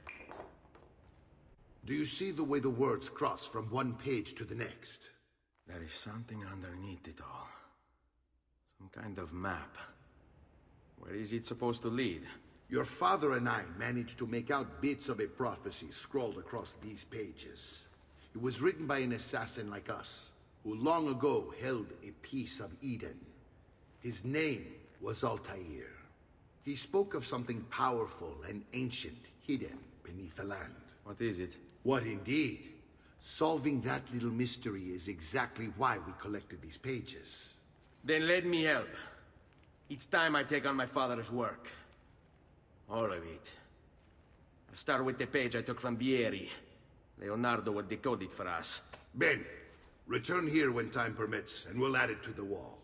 Do you see the way the words cross from one page to the next? There is something underneath it all. Some kind of map. Where is it supposed to lead? Your father and I managed to make out bits of a prophecy scrawled across these pages. It was written by an assassin like us, who long ago held a piece of Eden. His name was Altair. He spoke of something powerful and ancient hidden beneath the land. What is it? What indeed? Solving that little mystery is exactly why we collected these pages. Then let me help. Each time I take on my father's work. All of it. I'll start with the page I took from Vieri. Leonardo will decode it for us. Bene. Return here when time permits, and we'll add it to the wall.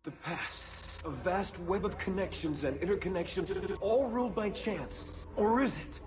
The past. A vast web of connections and interconnections, all ruled by chance. Or is it?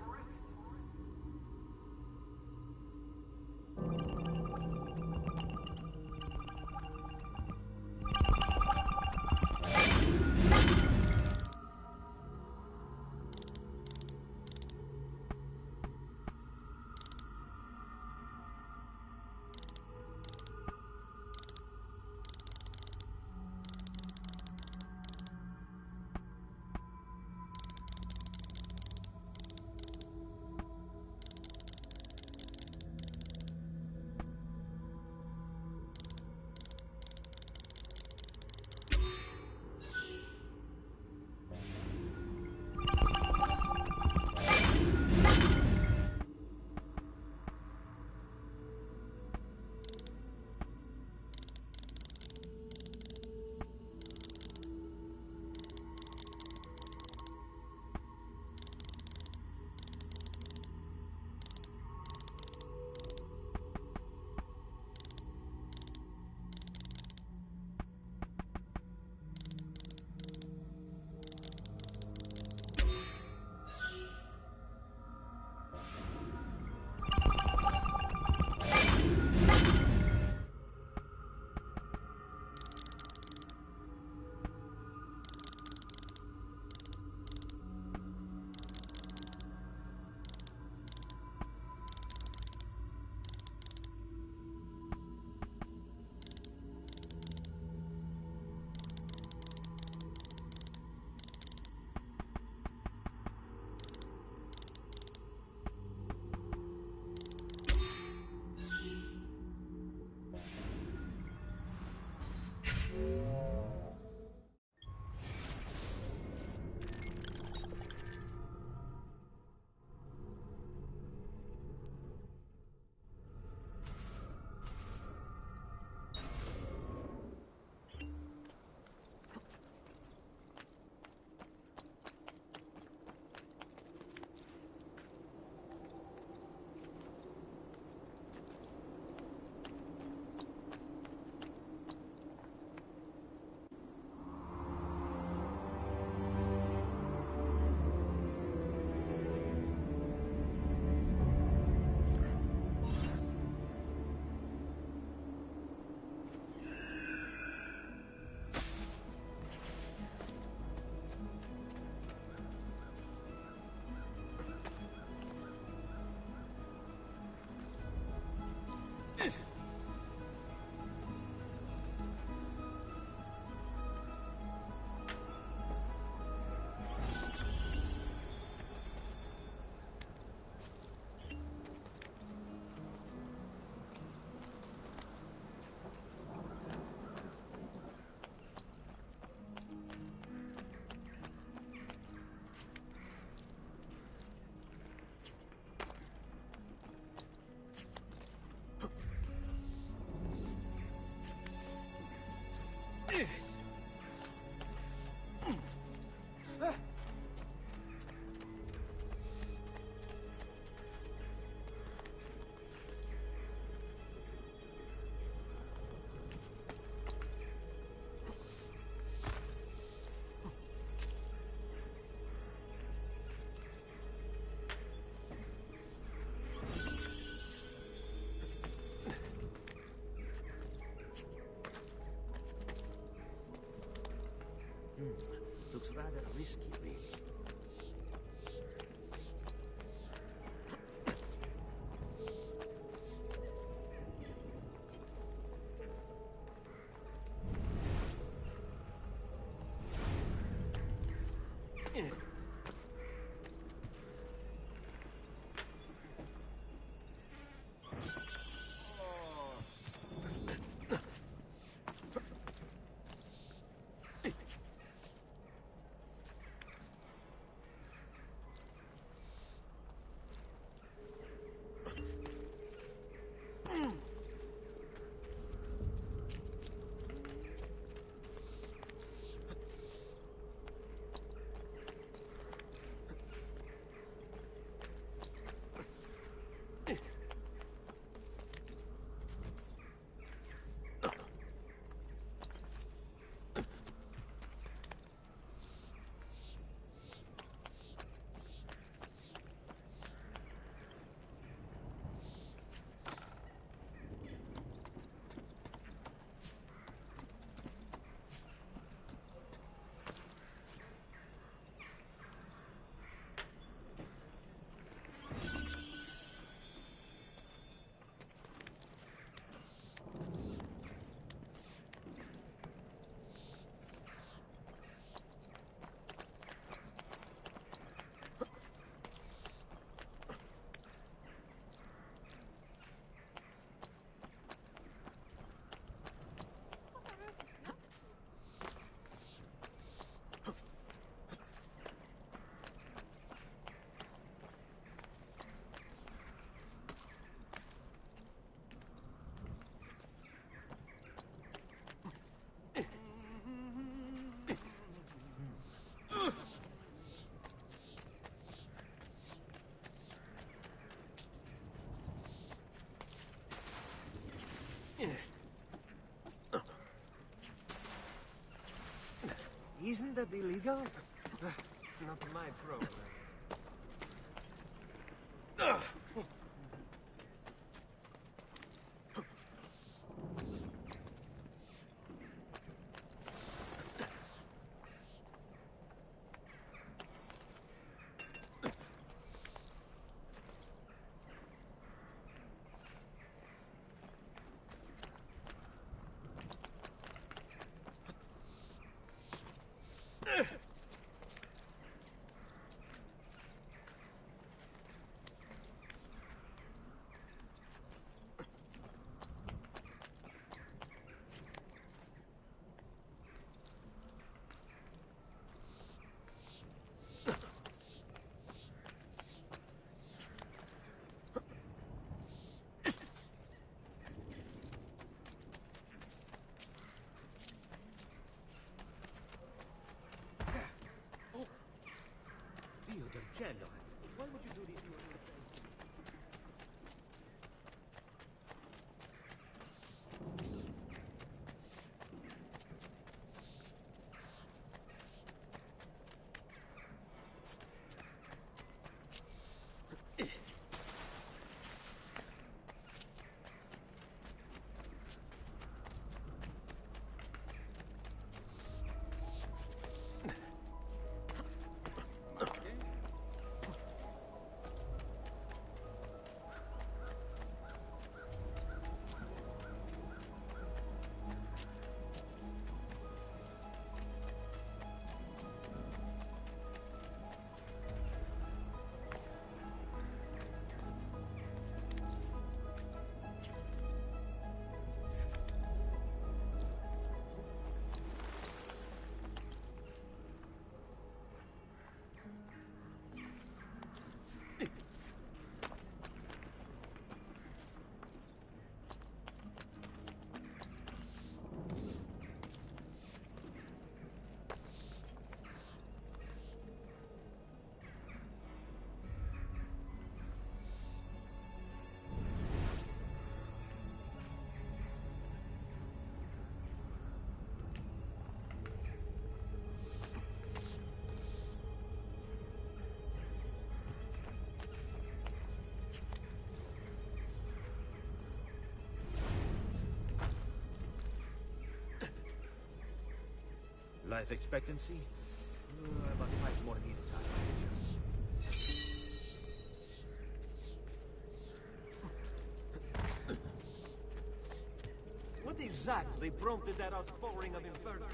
risky, really. Isn't that illegal? Not my problem. Dio del cielo! Why would you do this to a little thing? Life expectancy? I about 5 more minutes on Manager. What exactly prompted that outpouring of inferno?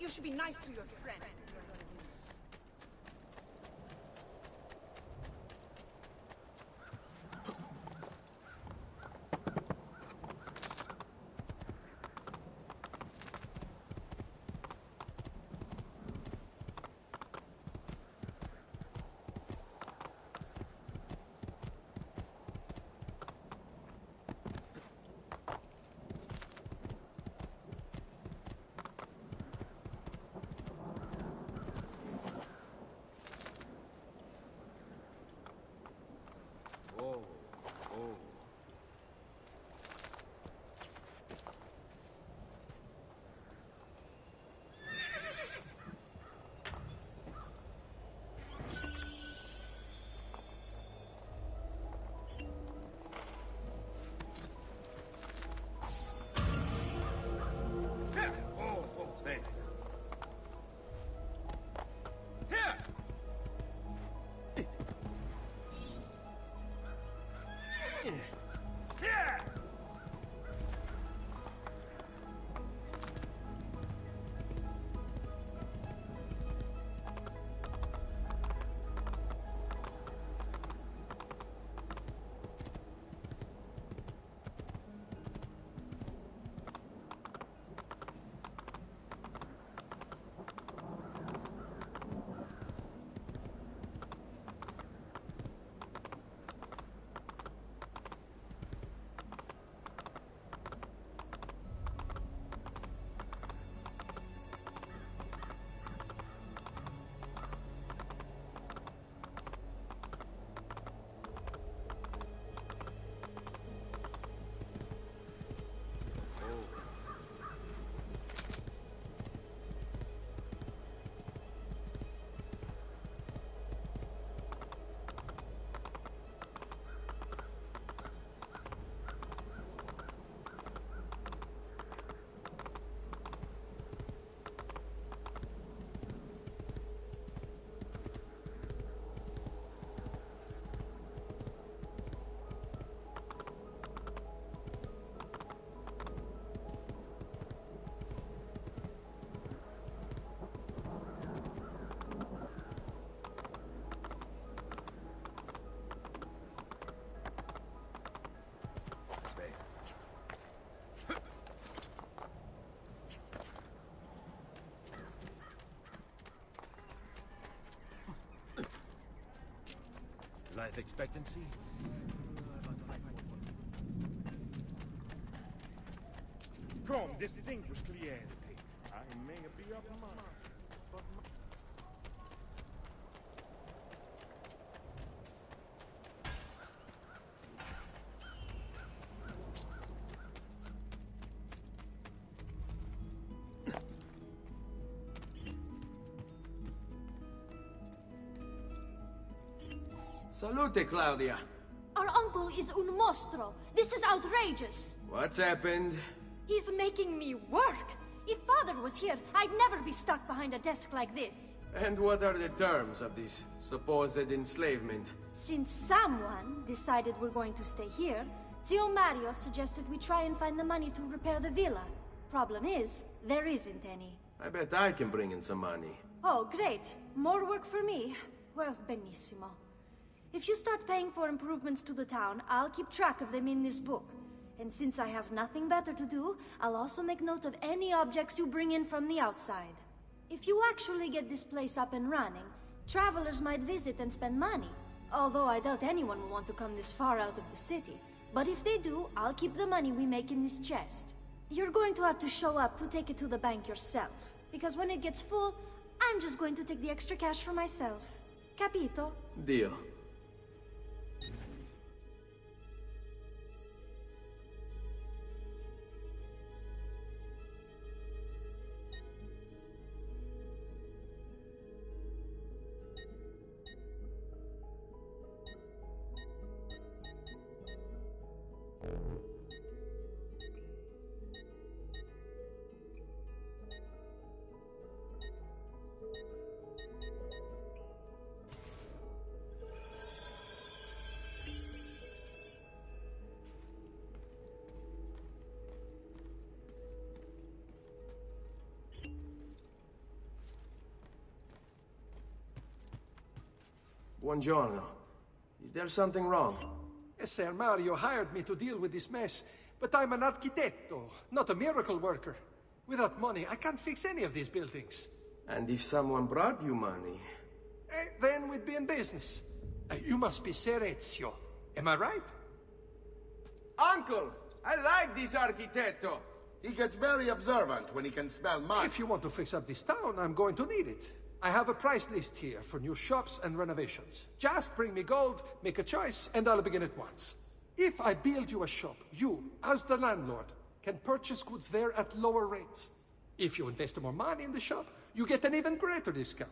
You should be nice to your friend. life expectancy? Come, distinguished cliente. I may be of mine. Salute, Claudia. Our uncle is un mostro. This is outrageous. What's happened? He's making me work. If Father was here, I'd never be stuck behind a desk like this. And what are the terms of this supposed enslavement? Since someone decided we're going to stay here, Zio Mario suggested we try and find the money to repair the villa. Problem is, there isn't any. I bet I can bring in some money. Oh, great. More work for me. Well, benissimo. If you start paying for improvements to the town, I'll keep track of them in this book. And since I have nothing better to do, I'll also make note of any objects you bring in from the outside. If you actually get this place up and running, travelers might visit and spend money. Although I doubt anyone will want to come this far out of the city. But if they do, I'll keep the money we make in this chest. You're going to have to show up to take it to the bank yourself. Because when it gets full, I'm just going to take the extra cash for myself. Capito? Deal. Buongiorno. Is there something wrong? Ser Mario hired me to deal with this mess, but I'm an architetto, not a miracle worker. Without money, I can't fix any of these buildings. And if someone brought you money? Then we'd be in business. You must be Ser Ezio. Am I right? Uncle! I like this architetto! He gets very observant when he can smell money. If you want to fix up this town, I'm going to need it. I have a price list here for new shops and renovations. Just bring me gold, make a choice, and I'll begin at once. If I build you a shop, you, as the landlord, can purchase goods there at lower rates. If you invest more money in the shop, you get an even greater discount.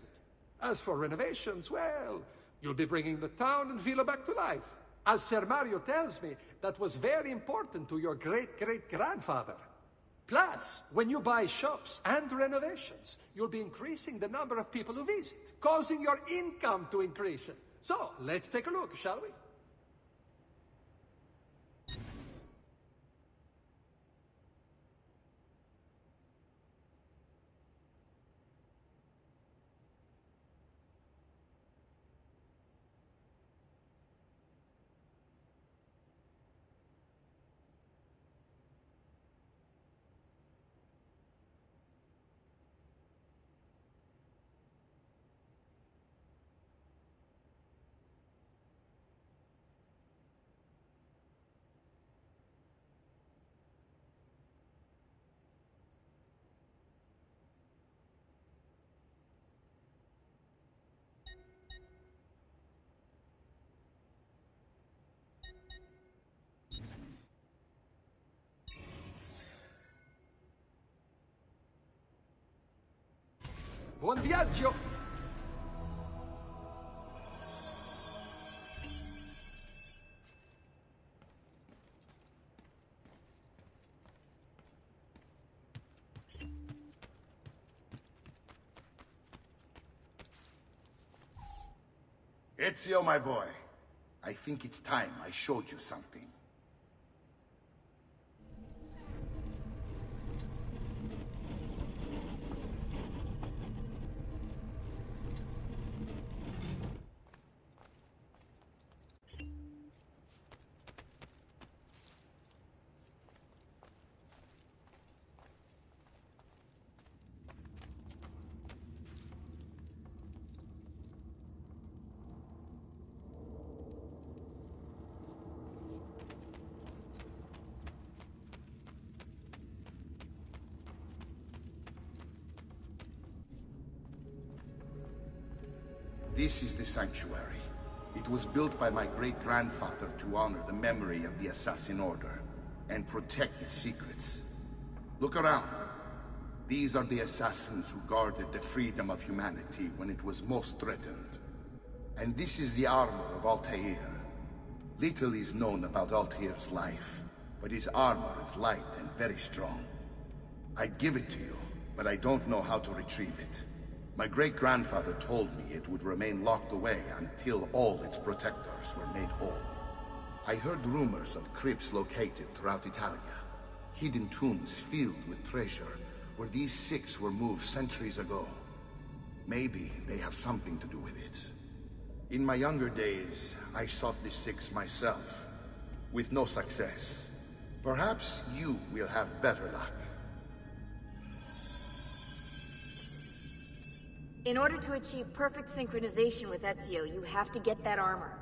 As for renovations, well, you'll be bringing the town and villa back to life. As Ser Mario tells me, that was very important to your great-great-grandfather. Plus, when you buy shops and renovations, you'll be increasing the number of people who visit, causing your income to increase. So, let's take a look, shall we? Buon viaggio! Ezio, my boy. I think it's time I showed you something. This is the sanctuary. It was built by my great-grandfather to honor the memory of the Assassin Order and protect its secrets. Look around. These are the assassins who guarded the freedom of humanity when it was most threatened. And this is the armor of Altair. Little is known about Altair's life, but his armor is light and very strong. I'd give it to you, but I don't know how to retrieve it. My great-grandfather told me it would remain locked away until all its protectors were made whole. I heard rumors of crypts located throughout Italia, hidden tombs filled with treasure, where these six were moved centuries ago. Maybe they have something to do with it. In my younger days, I sought the six myself, with no success. Perhaps you will have better luck. In order to achieve perfect synchronization with Ezio, you have to get that armor.